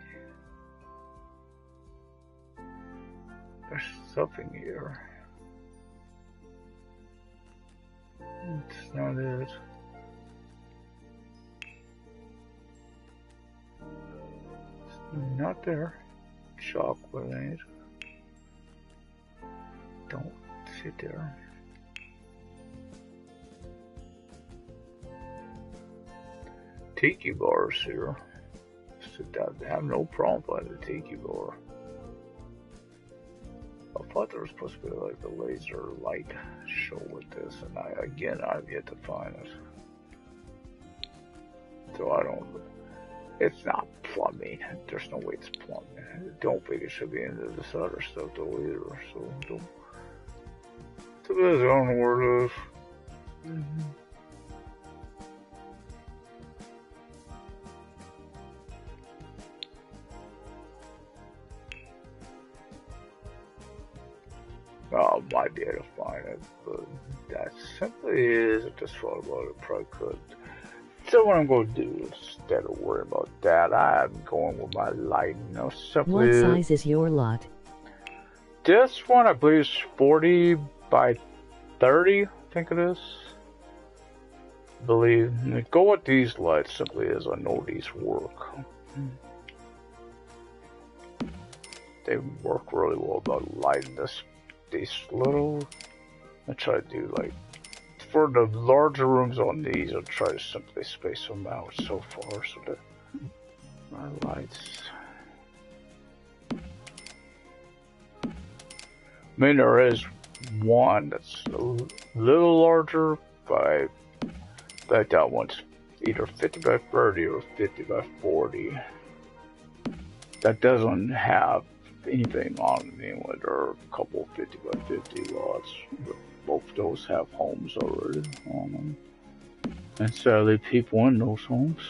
There's something here. It's not it. It's not there. Chocolate ain't. Don't sit there. Tiki bars here. I have no problem with the tiki bar. I thought there was supposed to be like a laser light show with this, and I've yet to find it. So I don't. It's not plumbing. There's no way it's plumbing. I don't think it should be into this other stuff though either. So don't. I don't know where it is. I might be able to find it, but that simply is. I just thought about it. Probably could. So what I'm going to do instead of worrying about that, I'm going with my light. You know, simply. What size is your lot? This one, I believe, is 40 by 30. I think it is. I believe. Go with these lights. Simply as I know these work. They work really well about lighting this. These little. I try to do like. For the larger rooms on these, I'll try to simply space them out so far so that my lights. I mean, there is one that's a little larger by that one's either 50 by 30 or 50 by 40. That doesn't have anything on it anyway. There are a couple 50 by 50 lots. But both those have homes already on them. And sadly, people in those homes.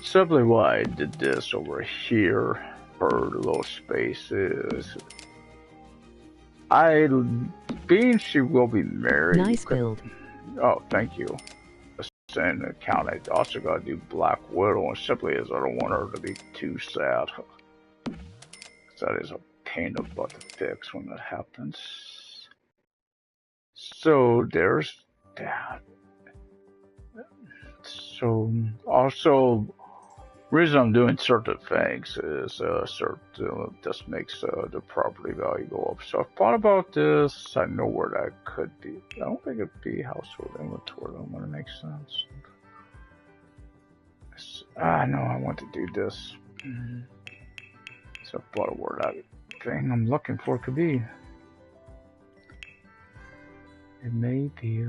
Simply why I did this over here for the little spaces. Being she will be married. Nice build. Oh, thank you. In the account, I also got to do Black Widow, and simply as I don't want her to be too sad. That is a pain in the butt to fix when that happens. So there's that. So also, reason I'm doing certain things is this makes the property value go up. So I thought about this. I know where that could be. I don't think it'd be household inventory. That wouldn't make sense. No, I want to do this. So I thought of where that thing I'm looking for could be. It may be.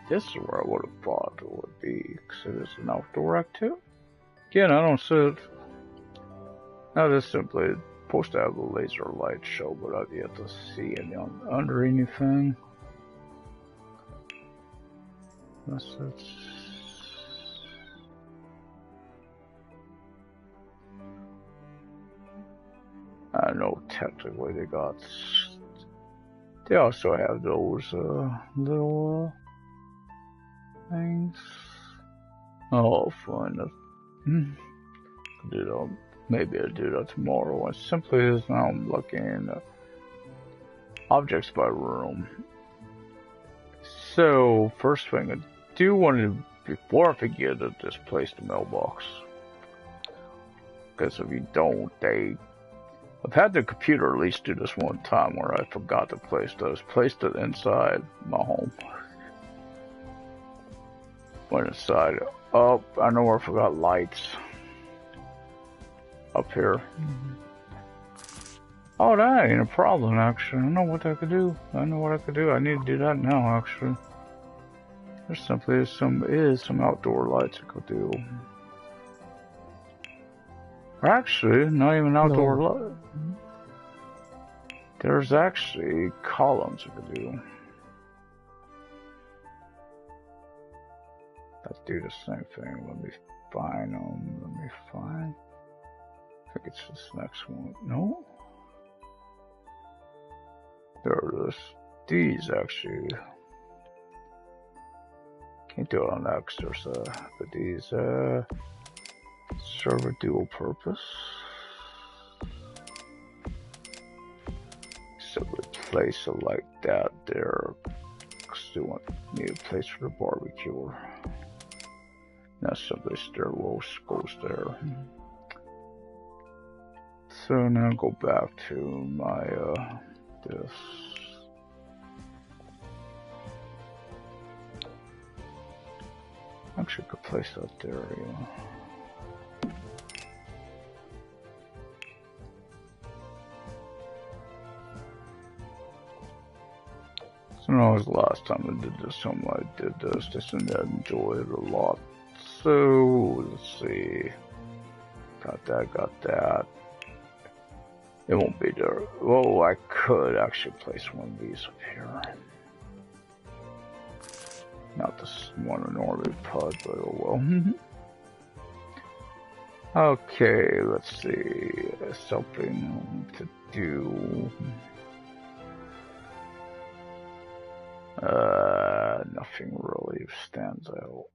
This is where I would have thought it would be, because it is an outdoor activity. Again, I don't see it. Now this simply supposed to have a laser light show, but I've yet to see any under anything. That's it. I know technically they also have those little things. Oh, fun. Do that. Maybe I'll do that tomorrow. And simply is now I'm looking at objects by room. So first thing I do want to, before I forget to just place the mailbox. Because if you don't, I've had the computer at least do this one time where I forgot to place those. Placed it inside my home. Went inside. Oh, I know where I forgot lights. Up here. Oh, that ain't a problem, actually. I know what I could do. I need to do that now, actually. There simply is some outdoor lights I could do. Actually, not even outdoor light. There's actually columns I could do. Let's do the same thing. Let me find them. Let me find. I think it's this next one. No? There it is. These actually. Can't do it on X. There's but these serve a dual purpose. Simply place it like that there. Still need a place for the barbecue. Now simply stairwell goes there. So now go back to my this. Actually, I could place that there. Yeah. So that was the last time I did this. Somebody did this. Just and I enjoyed it a lot. So let's see. Got that. Got that. It won't be there. Oh, I could actually place one of these up here. Not this one in normally put, but oh well. Okay, let's see. Something to do. Nothing really stands out.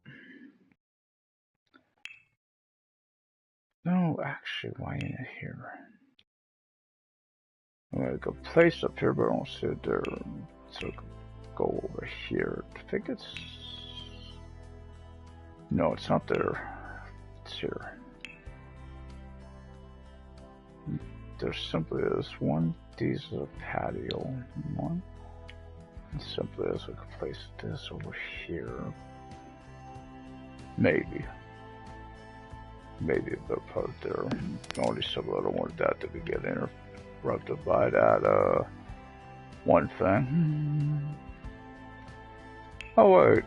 No, actually, why ain't it here? I'm gonna go place up here, but I don't see it there. So go over here. I think it's. No, it's not there. It's here. There simply is one. These is a patio. One. And simply is I could place this over here. Maybe. Maybe a bit part there. Only simply I don't want that to be getting interrupted by that one thing. Oh wait,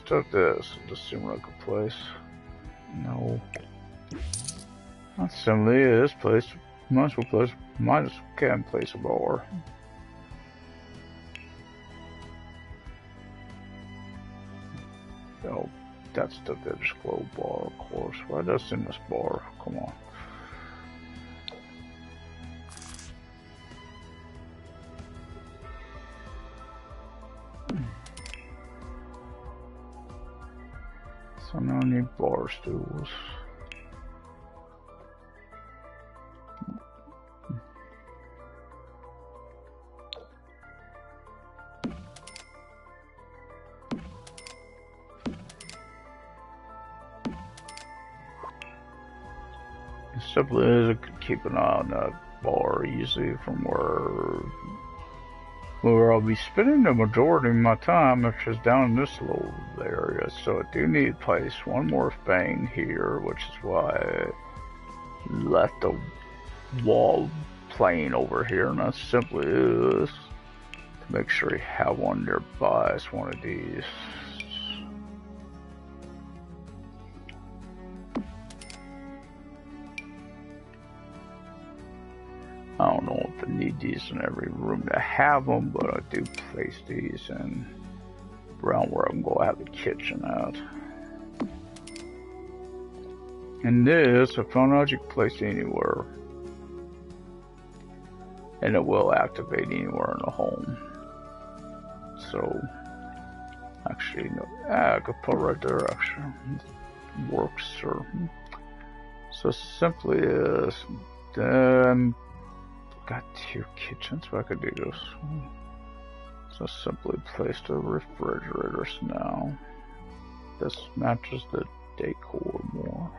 start this. Just seem like a place. No. Not simply this place. Might as well can place a bar. Oh, that's the Vintage Glow bar, of course. Why does in this bar? Come on. So now I need bar stools. Simply is I could keep an eye on that bar easy from where I'll be spending the majority of my time, which is down in this little area. So I do need to place one more thing here, which is why I left the wall plain over here, and that simply is to make sure you have one nearby. It's one of these. I don't know if I need these in every room to have them, but I do place these in around where I'm going to have the kitchen at. And this, I found out you can place anywhere. And it will activate anywhere in the home. So, actually, no, I could put right there, actually. Works, or. So, simply is, got two kitchens, but I could do this. So simply place the refrigerators now. This matches the decor more.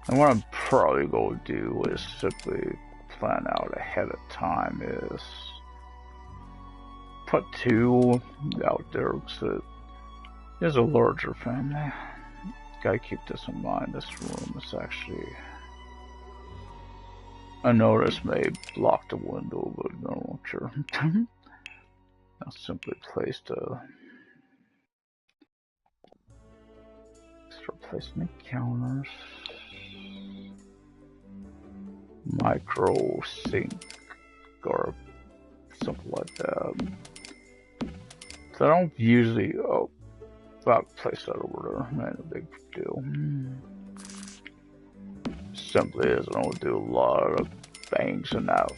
And what I'm probably going to do is simply plan out ahead of time is put two out there because it is a larger family. Gotta keep this in mind. This room is actually. I know this may block the window, but no, sure. I'll simply place the. Start placing the counters. Micro sink or something like that. So I don't usually. Oh, I'll place that over there. Not a big deal. Simply is I don't do a lot of things in that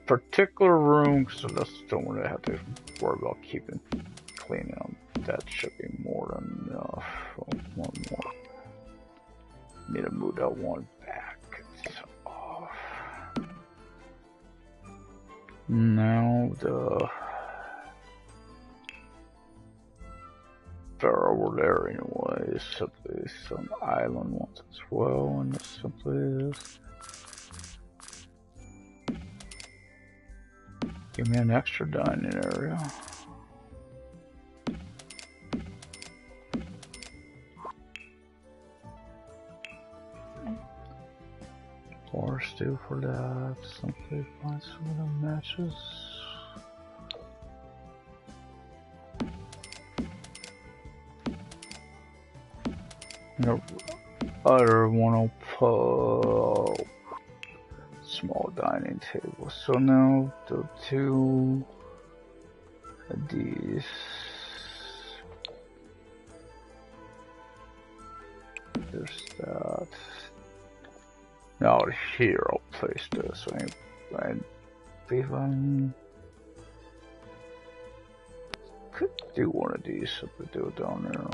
particular room, so that's the one I have to worry about keeping cleaning up. That should be more than enough. One more. Need to move that one back. It's off. Now the they're over there anyway. Simply some island ones as well, and this simply is. Give me an extra dining area. Or stew for that. Simply find some of the matches. No other one will pull small dining table. So now the two of these. There's that. Now here I'll place this. I believe I could do one of these if we do it down there.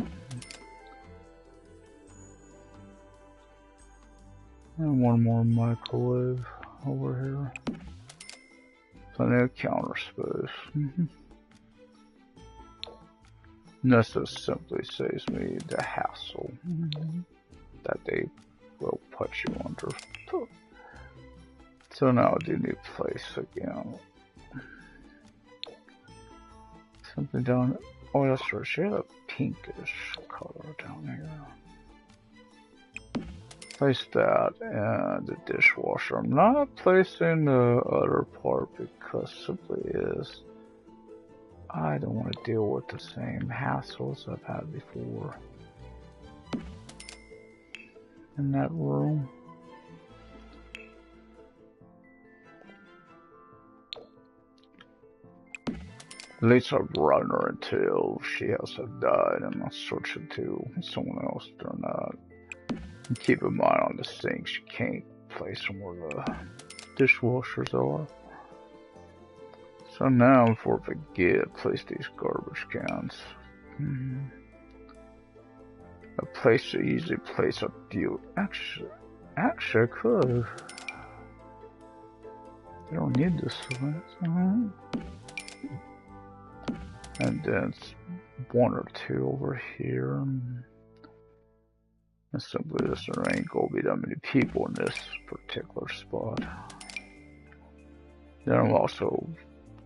And one more microwave over here. Plenty of counter space. This just simply saves me the hassle that they will put you under. So now I do need to place again. Something down. Oh, that's right. She had a pinkish color down here. Place that and the dishwasher. I'm not placing the other part because simply is I don't want to deal with the same hassles I've had before in that room. At least I've run her until she has to die, and I'll switch it to someone else during that. And keep in mind on the sinks, you can't place them where the dishwashers are. So now, before I forget, place these garbage cans. A place to easily place a few. Actually, I could. I don't need this one. And then one or two over here. And simply this, there ain't gonna be that many people in this particular spot. Then I'm also,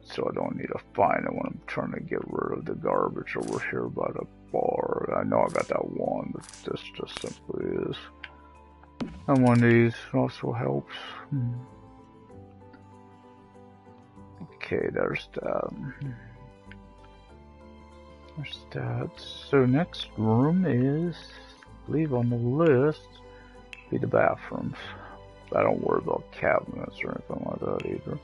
so I don't need to find it when I'm trying to get rid of the garbage over here by the bar. I know I got that one, but this just simply is. And one of these also helps. Okay, there's that. There's that. So next room is, I believe on the list, be the bathrooms. I don't worry about cabinets or anything like that either.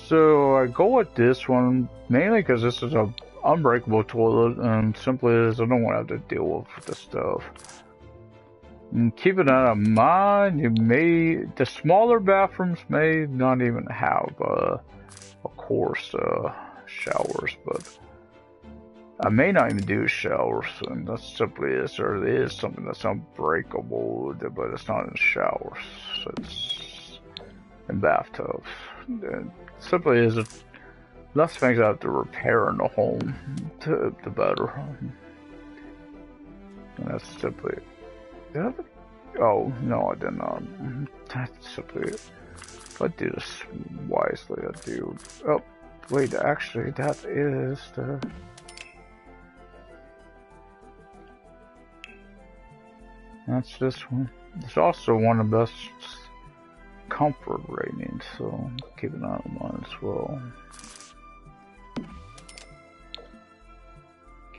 So I go with this one mainly because this is a unbreakable toilet, and simply is I don't want to have to deal with this stuff. And keeping that in mind, the smaller bathrooms may not even have, of course, showers, but I may not even do showers, and that simply is, there is something that's unbreakable, but it's not in showers, it's in bathtubs. And simply is, less things I have to repair in the home, the better. And that's simply, oh, no I did not. That's simply, if I do this wisely, I do, oh, wait, actually, that is the, that's this one. It's also one of the best comfort ratings, so keep an eye on mine as well.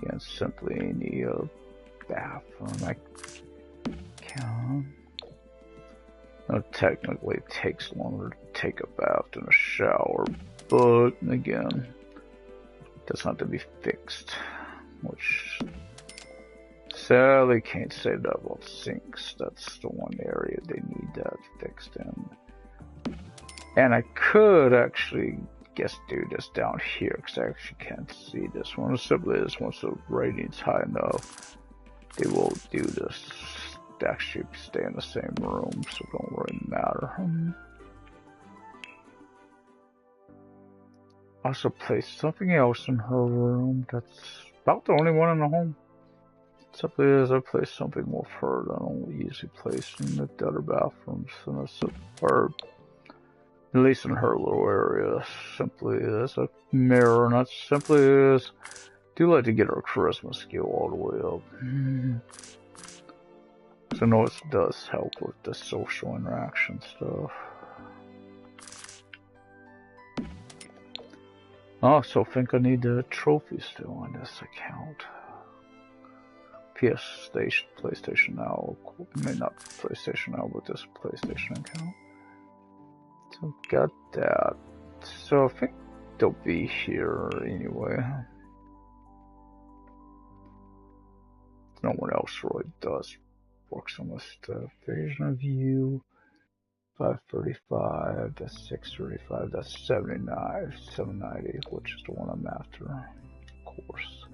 Again, simply any bathroom I can. Now, technically, it takes longer to take a bath than a shower, but again, it doesn't have to be fixed. which sadly can't say that about sinks. That's the one area they need that fixed in. And I could actually do this down here because I actually can't see this one. Simply is once the rating's high enough, they will do this. They actually stay in the same room, so it don't really matter. Also place something else in her room. That's about the only one in the home. Simply is I place something with her that I don't usually place in the other bathrooms, and that's or at least in her little area. Simply is a mirror, and that simply is. Do like to get her charisma skill all the way up. So I know it does help with the social interaction stuff. I also think I need the trophy still on this account. PlayStation Now, maybe not PlayStation Now, but this PlayStation account. So got that. So I think they'll be here anyway. No one else really does works on this stuff. Vision of you. 535, that's 635, that's 79, 790, which is the one I'm after, of course.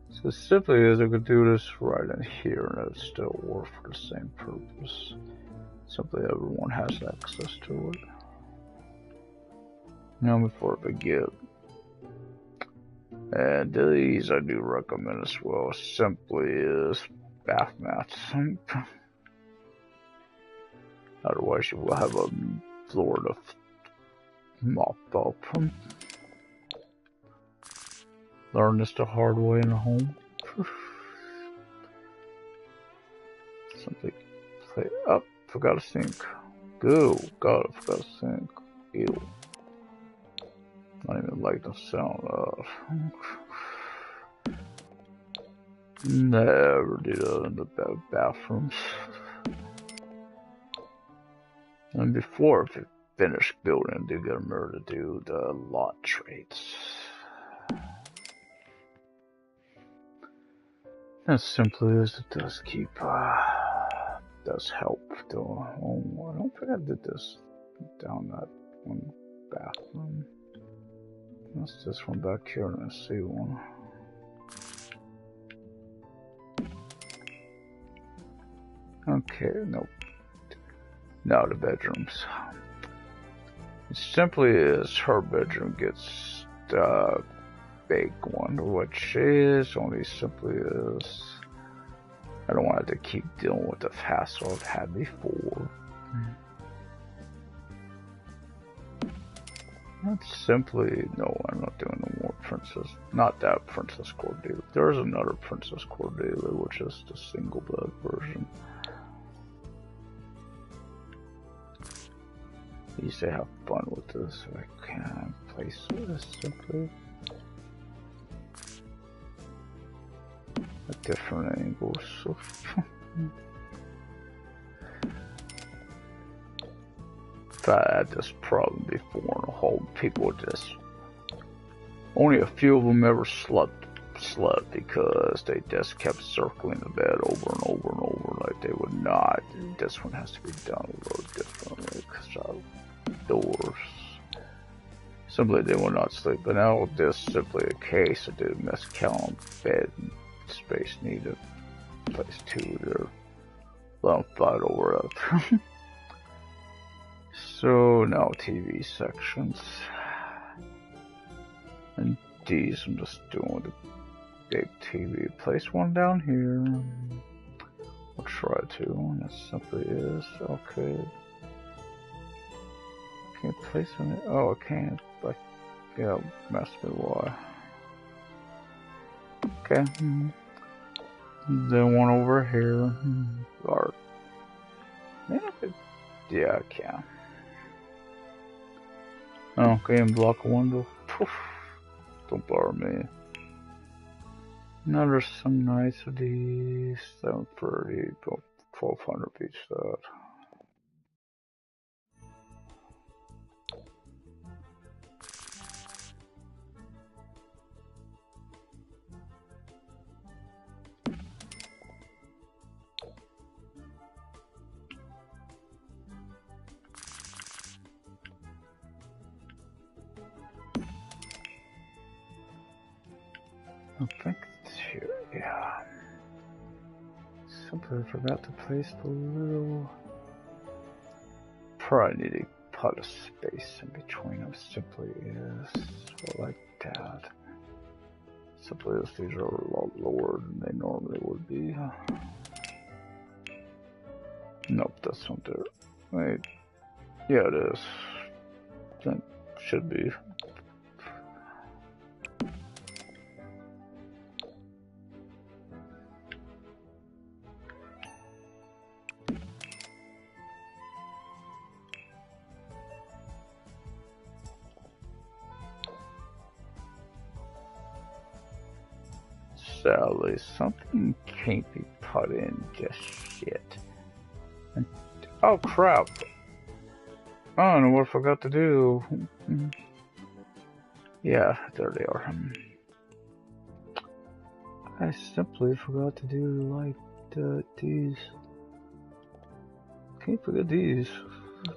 So simply is I could do this right in here and it would still work for the same purpose. Simply everyone has access to it. Now before I begin, and these I do recommend as well, simply is bath mats. Otherwise you will have a floor to mop up. Learn this the hard way in the home. Something play up. Forgot a sink. Go. God, I forgot a sink. Ew. I don't even like the sound of. Never do that in the bathrooms. And before if you finish building, do get a mirror to do the lot traits. As simply as it does keep, does help though. Oh, I don't think I did this down that one bathroom. What's this one back here? Let's see one. Okay, nope. Now the bedrooms. It simply is her bedroom gets the big one, which is only simply is. I don't want to keep dealing with the hassle I've had before. That's simply no. I'm not doing no more Princess. Not that Princess Cordelia. There's another Princess Cordelia, which is the single bed version. I used to have fun with this. I can't place this simply at different angles. So if I had this problem before in the home, people would just only a few of them ever slept because they just kept circling the bed over and over and over like they would not. This one has to be done a little differently because doors. Simply they will not sleep. But now this simply a case of the miscount bed space needed. Place two there. Let them fight over it. So now TV sections. And these I'm just doing the big TV. Place one down here. I'll try to. And it simply is. Okay. Can't place it. Oh, I can't. But yeah, mess me why. Okay. Then one over here. Or yeah, I can. Okay, and block a window. Poof. Don't bother me. Now there's some nice of these. 730, 1200 each set. I think it's here, yeah. Simply forgot to place the little... Probably need to put a space in between them. Simply is like that. Simply is these are a lot lower than they normally would be. Nope, that's not there. Wait. Yeah, it is. I think should be. Sadly, something can't be put in just yet. And, oh crap! I don't know what I forgot to do. Yeah, there they are. I simply forgot to do like these. Can't forget these.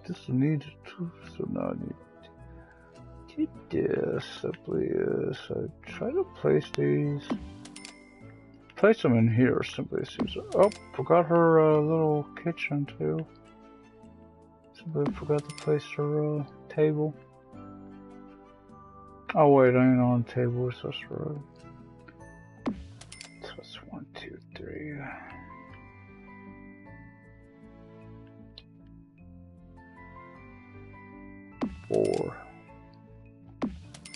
This needs to, so now I need this. Simply is I try to place these. Place them in here. Simply seems. Oh, forgot her little kitchen too. Simply forgot to place her table. Oh wait, I ain't on the table. So that's right. So it's 1, 2, 3. 4,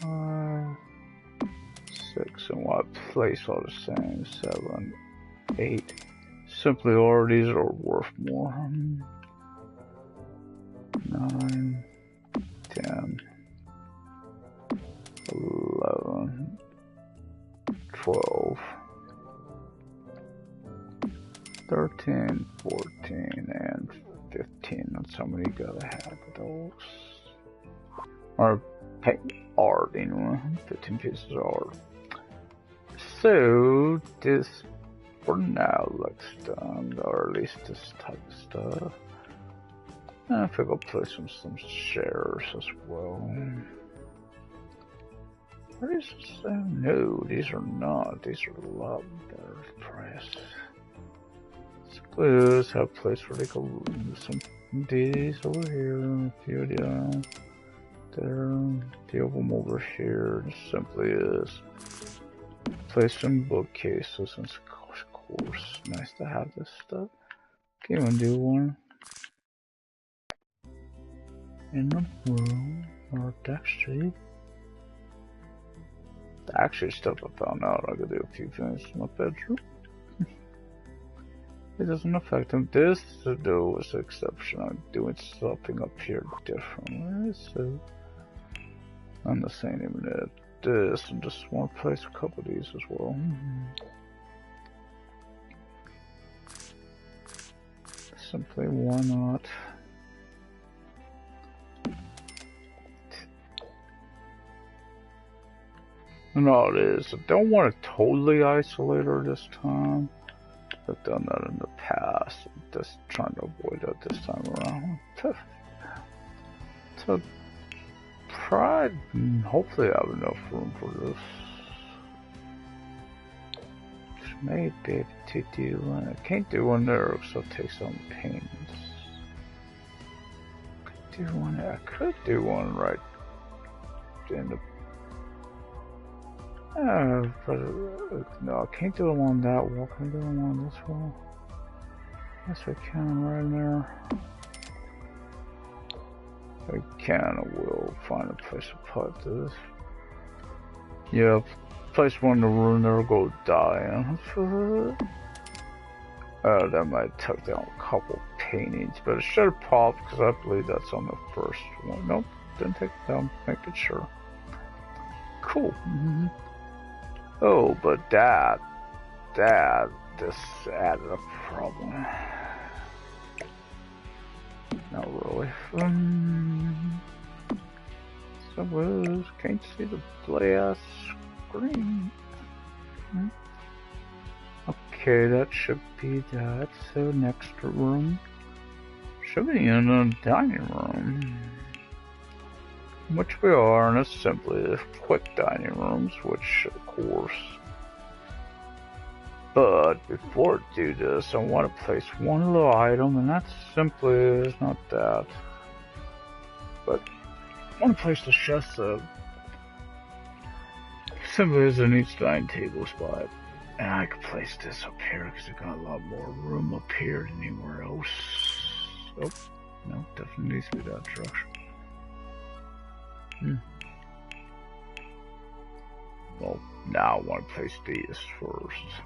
5, 6, and what place all the same? 7, 8. Simply all these are worth more. 9, 10, 11, 12, 13, 14, and 15. That's how many you gotta have of those. Or paint art, anyway. 15 pieces of art. So, this for now looks done, or at least this type of stuff. I think I'll play some shares as well. Are these the same? No, these are not. These are a lot better priced. Let's have a place where they can do some these over here, a few of them there, a few of them over here. It simply is place some bookcases, and of course, nice to have this stuff. Can even do one in the room or actually. Actually, stuff I found out, I could do a few things in my bedroom. It doesn't affect them. This to do is an exception. I'm doing something up here differently. So I'm the same even this, and just want to place a couple of these as well. Simply, why not? And all it is, I don't want to totally isolate her this time. I've done that in the past. I'm just trying to avoid that this time around. So, try and hopefully I have enough room for this. May be able to do one. I can't do one there because I'll take some payments. Could do one there. I could do one right in the. But no, I can't do them on that wall. Can I do them on this wall? Yes, I can right in there. I can. I will find a place to put this. Yeah, place one in the room there will go die. That might take down a couple paintings, but it should have popped because I believe that's on the first one. Nope, didn't take it down. Making sure. Cool. Oh, but this added a problem. Not really. So can't see the glass screen. Okay, that should be that. So next room should be in the dining room. Which we are, and it's simply quick dining rooms, which of course But before I do this, I want to place one little item, and that simply is not that. But I want to place the chest of simply as a neat dining table spot. And I could place this up here because I got a lot more room up here than anywhere else. Oh, no, definitely needs to be that direction. Well, now I want to place these first.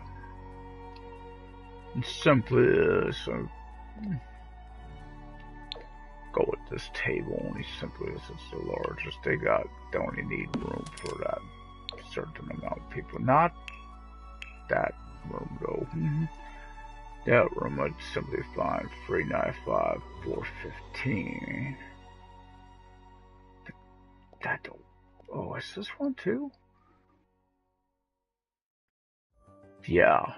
And simply so go with this table only simply as it's the largest they got. They only need room for that certain amount of people. Not that room though. That room I'd simply find 395, 415. That don't. Oh, is this one too? Yeah.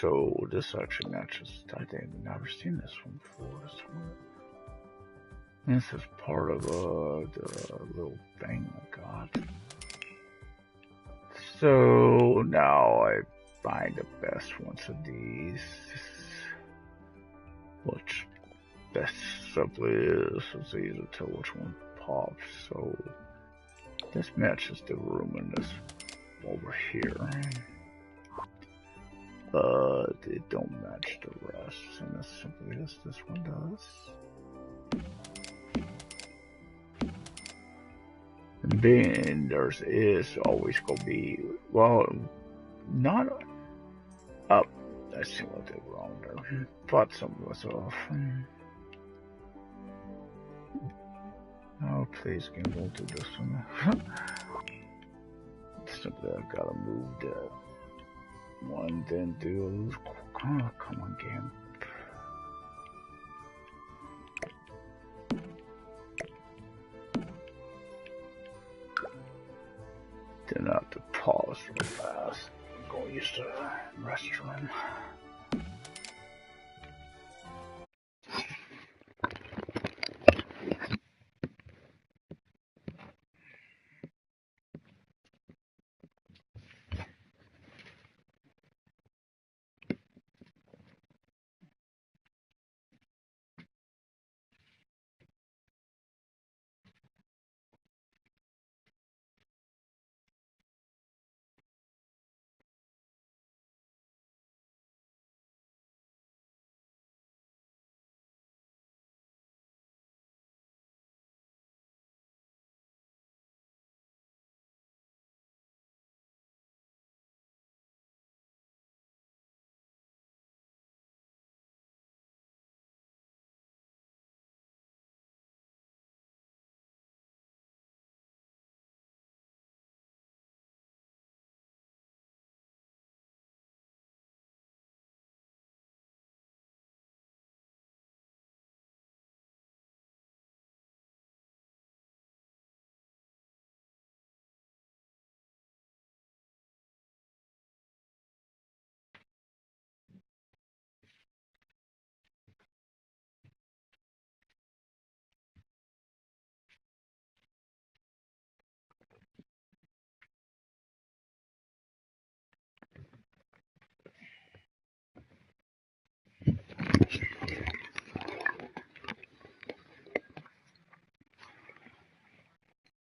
So this actually matches. I think I've never seen this one before. This is part of the little thing I got. So now I find the best ones of these. Which best simply is. It's easy to tell which one pops. So this matches the room in this over here. It don't match the rest, and that's simply as this one does. And being there's is always gonna be, well, not up. I see what I did wrong there. Thought something was off. Oh, please, game, we'll do this one. Simply, I gotta move that one, then do. Oh, come on, game. Then I have to pause real fast. I'm going to use the restroom.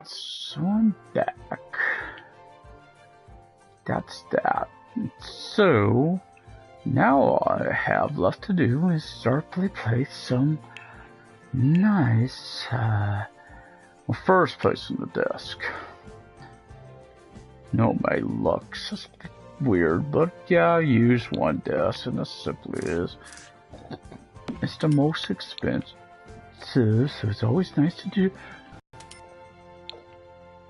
So I'm back. That's that. So now all I have left to do is start to place some nice, well, first placing the desk. No, my luck's just weird, but yeah, I use one desk, and it simply is. It's the most expensive, so it's always nice to do.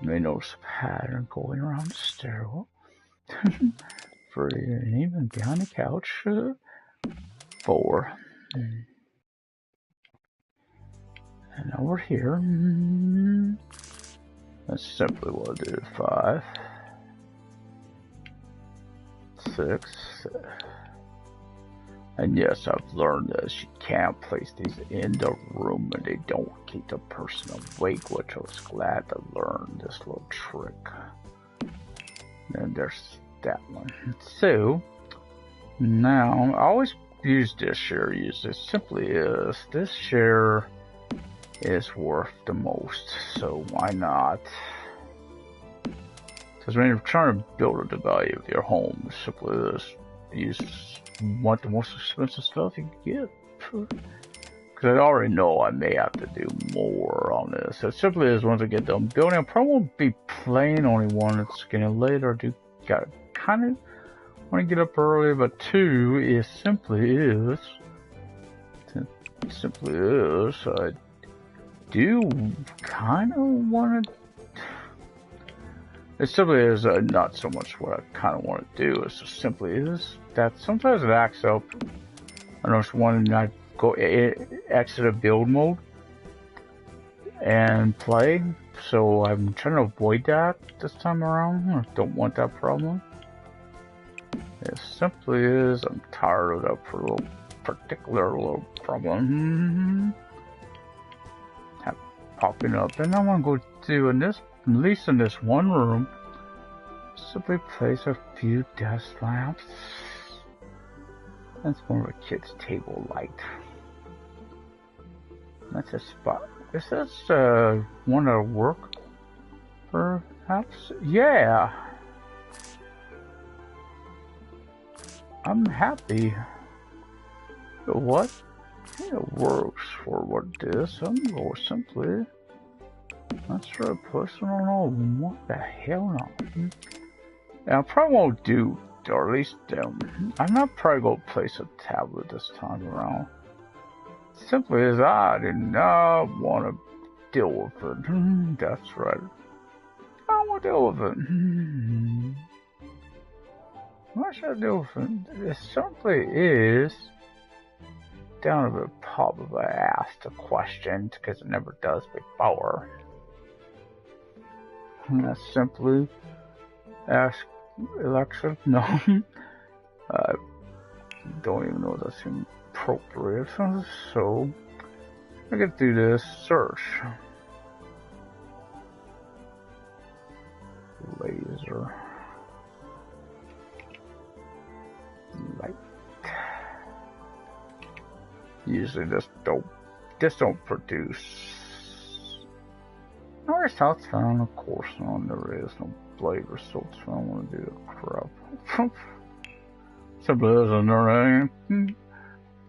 You may notice a pattern going around the stairwell. For an even behind the couch, 4. And over here, that's simply what I do. 5, 6. And yes, I've learned this. You can't place these in the room and they don't keep the person awake, which I was glad to learn this little trick. And there's that one. So, Now, I always use this share. It simply is. This share is worth the most, so why not? Because when you're trying to build the value of your home, it simply is. You want the most expensive stuff you can get. Because I already know I may have to do more on this. It simply is once I get done building. I probably won't be playing only one. It's getting later. I do got kind of want to get up early, but two is simply is. I do kind of want to. It simply is not so much what I kind of want to do. It's just simply is that sometimes it acts up. I know it's one and I go exit a build mode and play, so I'm trying to avoid that this time around. I don't want that problem. It simply is I'm tired of that particular little problem popping up, and I want to go to in this, at least in this one room, simply place a few desk lamps. That's more of a kid's table light. That's a spot. Is this one that'll work? Perhaps? Yeah. I'm happy. What? It works for what it is. I'm going to simply. Not sure a person don't know what the hell not. I probably won't do, or at least I'm not probably going to place a tablet this time around. Simply as I did not want to deal with it. That's right. I don't want to deal with it. What should I do with it? It simply is down to the pub if I asked a question, because it never does before. And that's simply ask Alexa. No. I don't even know if that's appropriate. So I get through this search. Laser. Light. Usually this don't produce. No results found, of course not. There is no blade results found. I want to do the crap. Simply as another.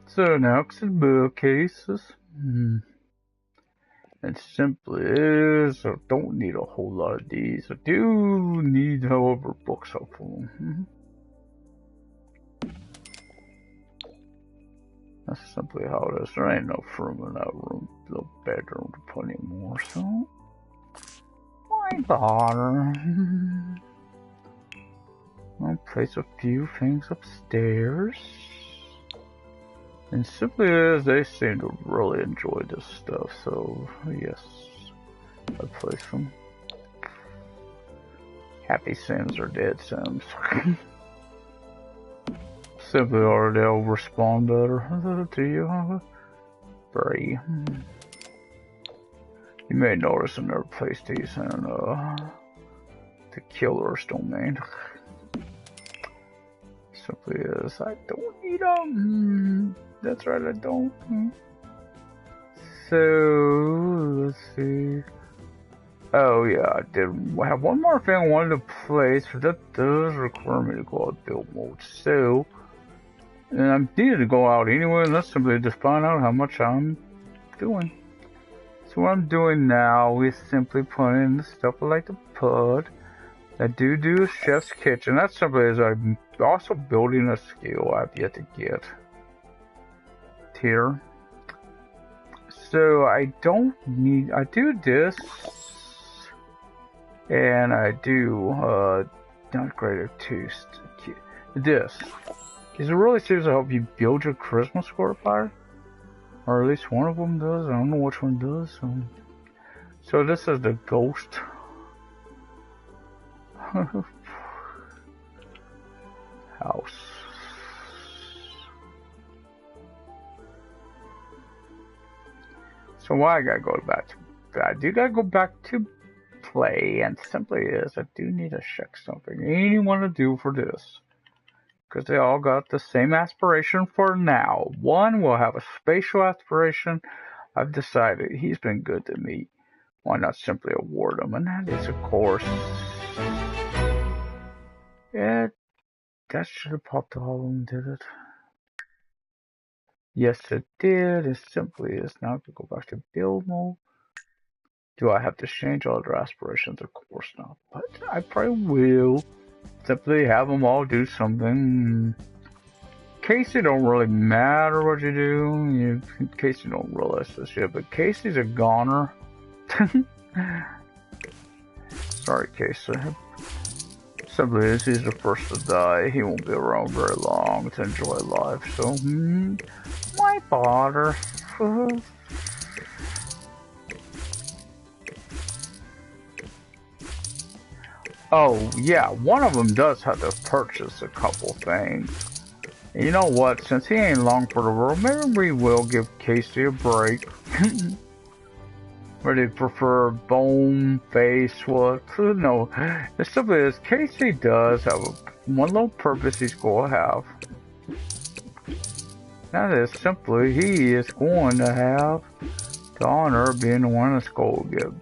So now it's in bookcases. It simply is. I don't need a whole lot of these. I do need, however, books up for them. That's simply how it is. There ain't no room in that room, little bedroom to put any more, so why bother? I'll place a few things upstairs. And simply as they seem to really enjoy this stuff, so yes, I place them. Happy Sims or dead Sims. Simply or they'll respond better to you. Brave. You may notice I never placed these in the killer's domain. Simply is I don't need them. That's right, I don't. So let's see. Oh yeah, I did have one more thing I wanted to place, but that does require me to go out build mode. So, and I needed to go out anyway, and that's simply just find out how much I'm doing. So what I'm doing now is simply putting in the stuff I like to put. I do a chef's kitchen. That's simply as I'm also building a skill I've yet to get here. So I don't need, I do this, and I do not greater toast this, because it really seems to help you build your Christmas fortifier, or at least one of them does. I don't know which one does. So this is the ghost house. So why I gotta go back to, I do gotta go back to play, and simply is I do need to check something. Anything want to do for this? because they all got the same aspiration for now. One will have a spatial aspiration. I've decided he's been good to me. Why not simply award him? And that is, of course, yeah, that should have popped all of them, did it? Yes, it did. It simply is. Now to go back to build mode. Do I have to change all their aspirations? Of course not. But I probably will. Simply have them all do something. Casey don't really matter what you do. Casey don't realize this yet, but Casey's a goner. Sorry, Casey. Simply is, he's the first to die. He won't be around very long to enjoy life, so why bother? Oh, yeah, one of them does have to purchase a couple things. And you know what? Since he ain't long for the world, maybe we will give Casey a break. Or do you prefer bone, face, what? No, the simply is, Casey does have one little purpose he's going to have. That is simply, he is going to have the honor of being the one that's going to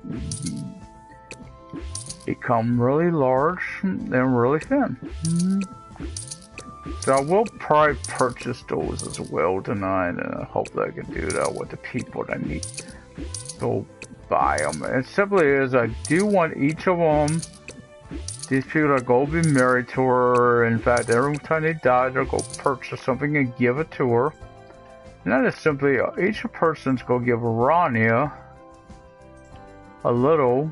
become really large and really thin. So I will probably purchase those as well tonight, and I hope that I can do that with the people that need to buy them. It simply is, I do want each of them, these people that go be married to her. In fact, every time they die, they'll go purchase something and give it to her. And that is simply, each person's going to give Rania a little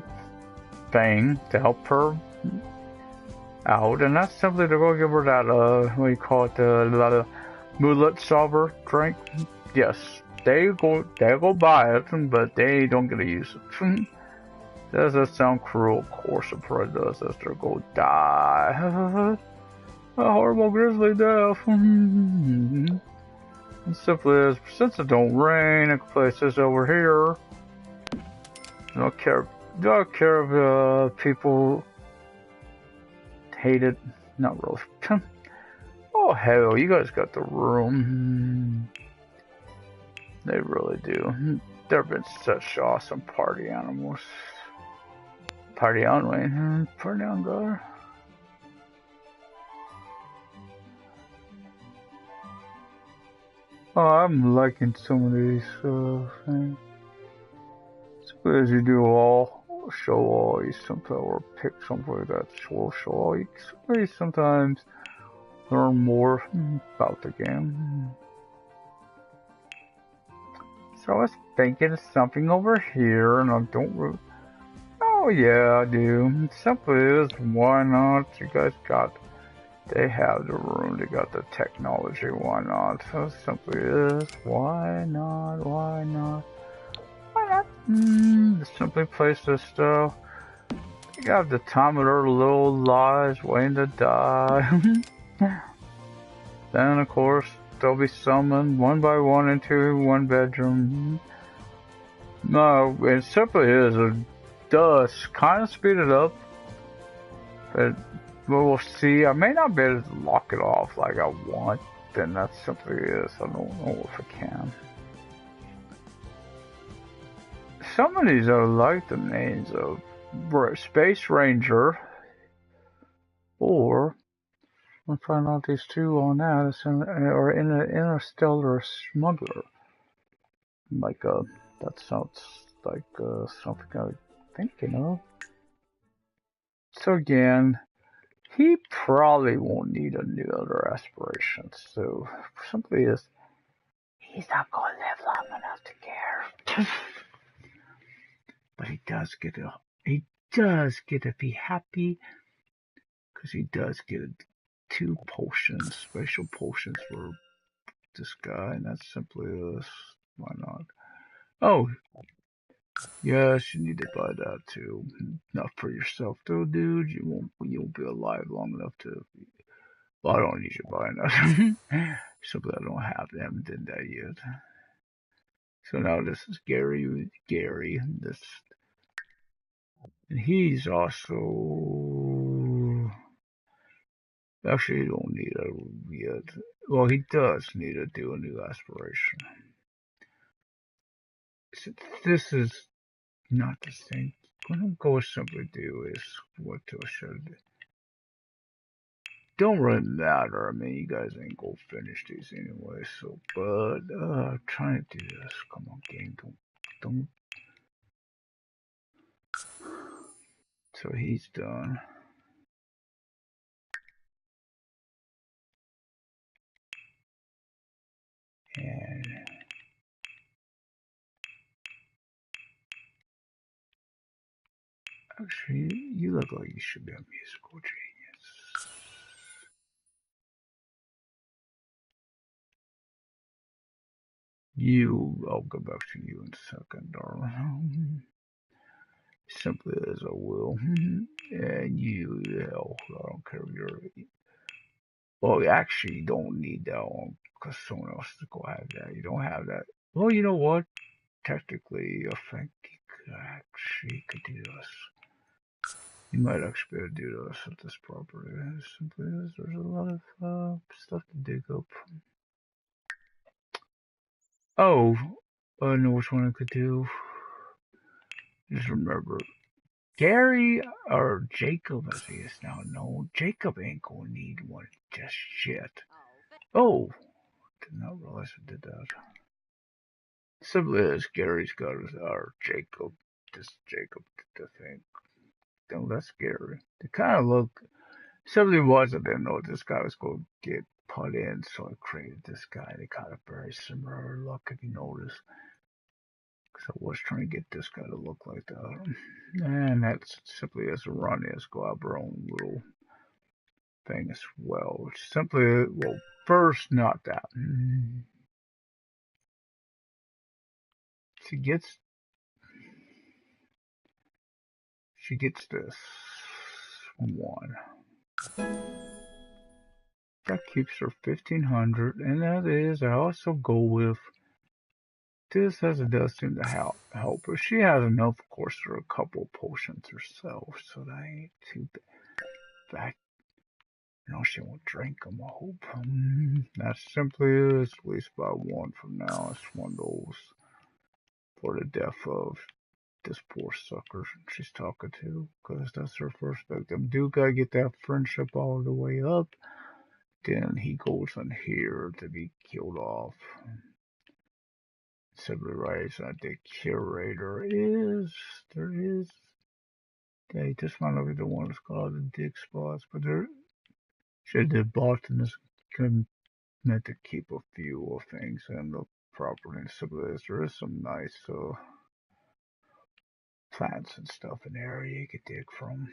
thing to help her out, and that's simply to go give her that what do you call it, the mullet solver drink. Yes, they'll go buy it, but they don't get to use it. Does that sound cruel? Of course it probably does. As they'll go die a horrible grisly death. And simply is, since it don't rain in places over here, I don't care if people hate it. Not really. Oh hell, you guys got the room. They really do. They've been such awesome party animals. Party on, Wayne. Party on, God. Oh, I'm liking some of these things. Suppose you do all. Show all, you sometimes, or pick something that will show all. You sometimes learn more about the game. So I was thinking of something over here, and I don't really. Oh yeah, I do. Simply is, why not? You guys they have the room, they got the technology, why not? So simply is, why not? Why not? Simply place this stuff. You got the time of their little lives waiting to die. Then, of course, they'll be summoned one by one into one bedroom. No, it simply is. It does kind of speed it up. But we'll see. I may not be able to lock it off like I want. Then that simply is. I don't know if I can. Some of these are like the names of Space Ranger, or we'll find out these two on that, or in an Interstellar Smuggler. Like that sounds like something I'm thinking of. So again, he probably won't need a new other aspiration. So simply is, he's not gonna live long enough to care. But he does get to be happy, because he does get 2 potions, special potions for this guy, and that's simply this. Why not? Oh, yes, you need to buy that too. Not for yourself though, dude. You won't be alive long enough to. Well, I don't need you buying that. Simply, I don't have them. Did that yet? So now this is Gary. This. And he's also Actually, he don't need a yet. Well, he does need to do a new aspiration. Since this is not the same, what I'm going to simply do is what I should. Don't really matter. I mean, you guys ain't gonna finish these anyway. So, but trying to do this. Come on, game. Don't. So he's done. And actually, you look like you should be a musical genius. I'll go back to you in a second, darling. Simply as I will. And you, hell, I don't care if you're. Well, you actually don't need that one because someone else is going to have that. You don't have that. Well, you know what? Technically, I think you could do this. You might actually be able to do this at this property. Simply as there's a lot of stuff to dig up. Oh, I know which one I could do. Just remember, Gary, or Jacob as he is now known, Jacob ain't gonna need one just yet. Oh, did not realize I did that. Simply as Gary's got his, or Jacob, this Jacob, I think. No, that's Gary. They kind of look, simply was, I didn't know this guy was going to get put in, so I created this guy. They kind of very similar look, if you notice. Because I was trying to get this guy to look like that. And that's simply as a run is go have our own little thing as well. Simply, well, first, not that. She gets this one. That keeps her 1500, and that is, I also go with this as it does seem to help her. She has enough, of course, for a couple potions herself, so that ain't too bad. No, she won't drink them, I hope. That simply is, at least by one from now. It's one of those for the death of this poor sucker she's talking to, because that's her first victim. Do gotta get that friendship all the way up. Then he goes in here to be killed off. Simply right, so the curator is, there is, they just might not be the one that's called the dig spots, but there should the Boston is meant to keep a few of things in the property. And simply as there is some nice plants and stuff in the area you could dig from.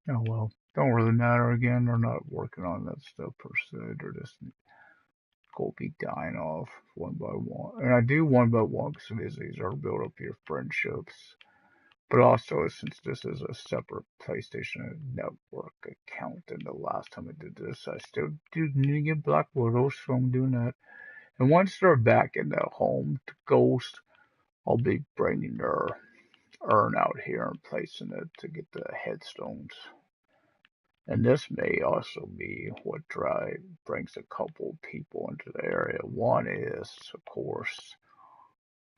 Oh well, don't really matter again. They're not working on that stuff per se. They're just go be dying off one by one. And I do one by one because these are build up your friendships. But also, since this is a separate PlayStation Network account, and the last time I did this, I still do need to get Black Widows, so I'm doing that. And once they're back in the home to Ghost, I'll be bringing their urn out here and placing it to get the headstones. And this may also be what brings a couple people into the area. One is, of course,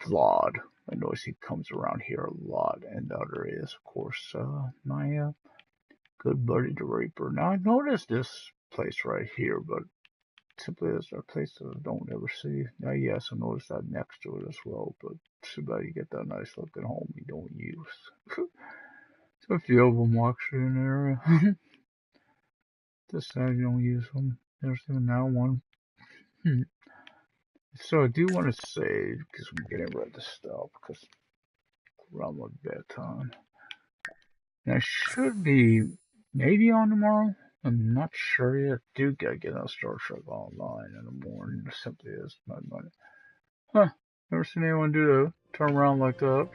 Vlad. I notice he comes around here a lot. And the other is, of course, my good buddy, the Reaper. Now, I noticed this place right here, but simply as a place that I don't ever see. Now, yes, I noticed that next to it as well, but too bad you get that nice looking home you don't use. So a few of them actually in the area. This side you don't use them. There's even that one. So I do want to say, because I'm getting ready to stop, because around my bedtime. And I should be maybe on tomorrow. I'm not sure yet. Do gotta get on Star Trek Online in the morning. It simply is my money. Huh. Never seen anyone do a turn around like that.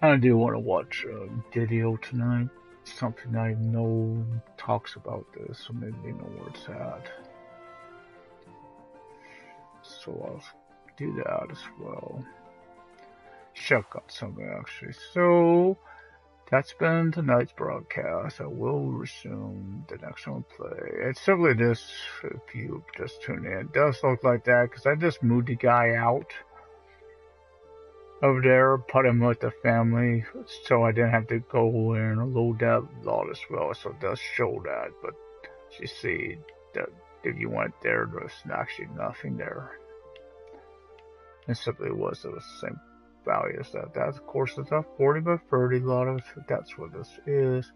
I do want to watch Didio tonight. Something I know talks about this, so maybe they know where it's at. So I'll do that as well. Check out something actually. So That's been tonight's broadcast. I will resume the next one play. It's simply this, if you just tune in. It does look like that because I just moved the guy out over there, put him with the family, so I didn't have to go and load that lot as well. So it does show that, but you see that if you went there, there's actually nothing there. It simply was the same value as that. That, of course, is a 40 by 30 lot. That's what this is.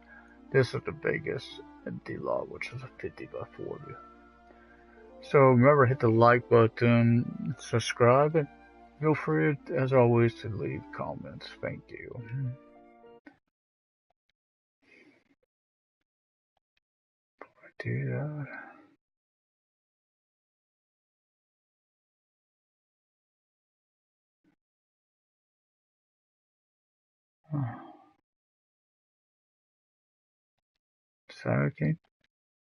This is the biggest empty lot, which is a 50 by 40. So remember, hit the like button, subscribe, and feel free, as always, to leave comments. Thank you. Do that. So I can't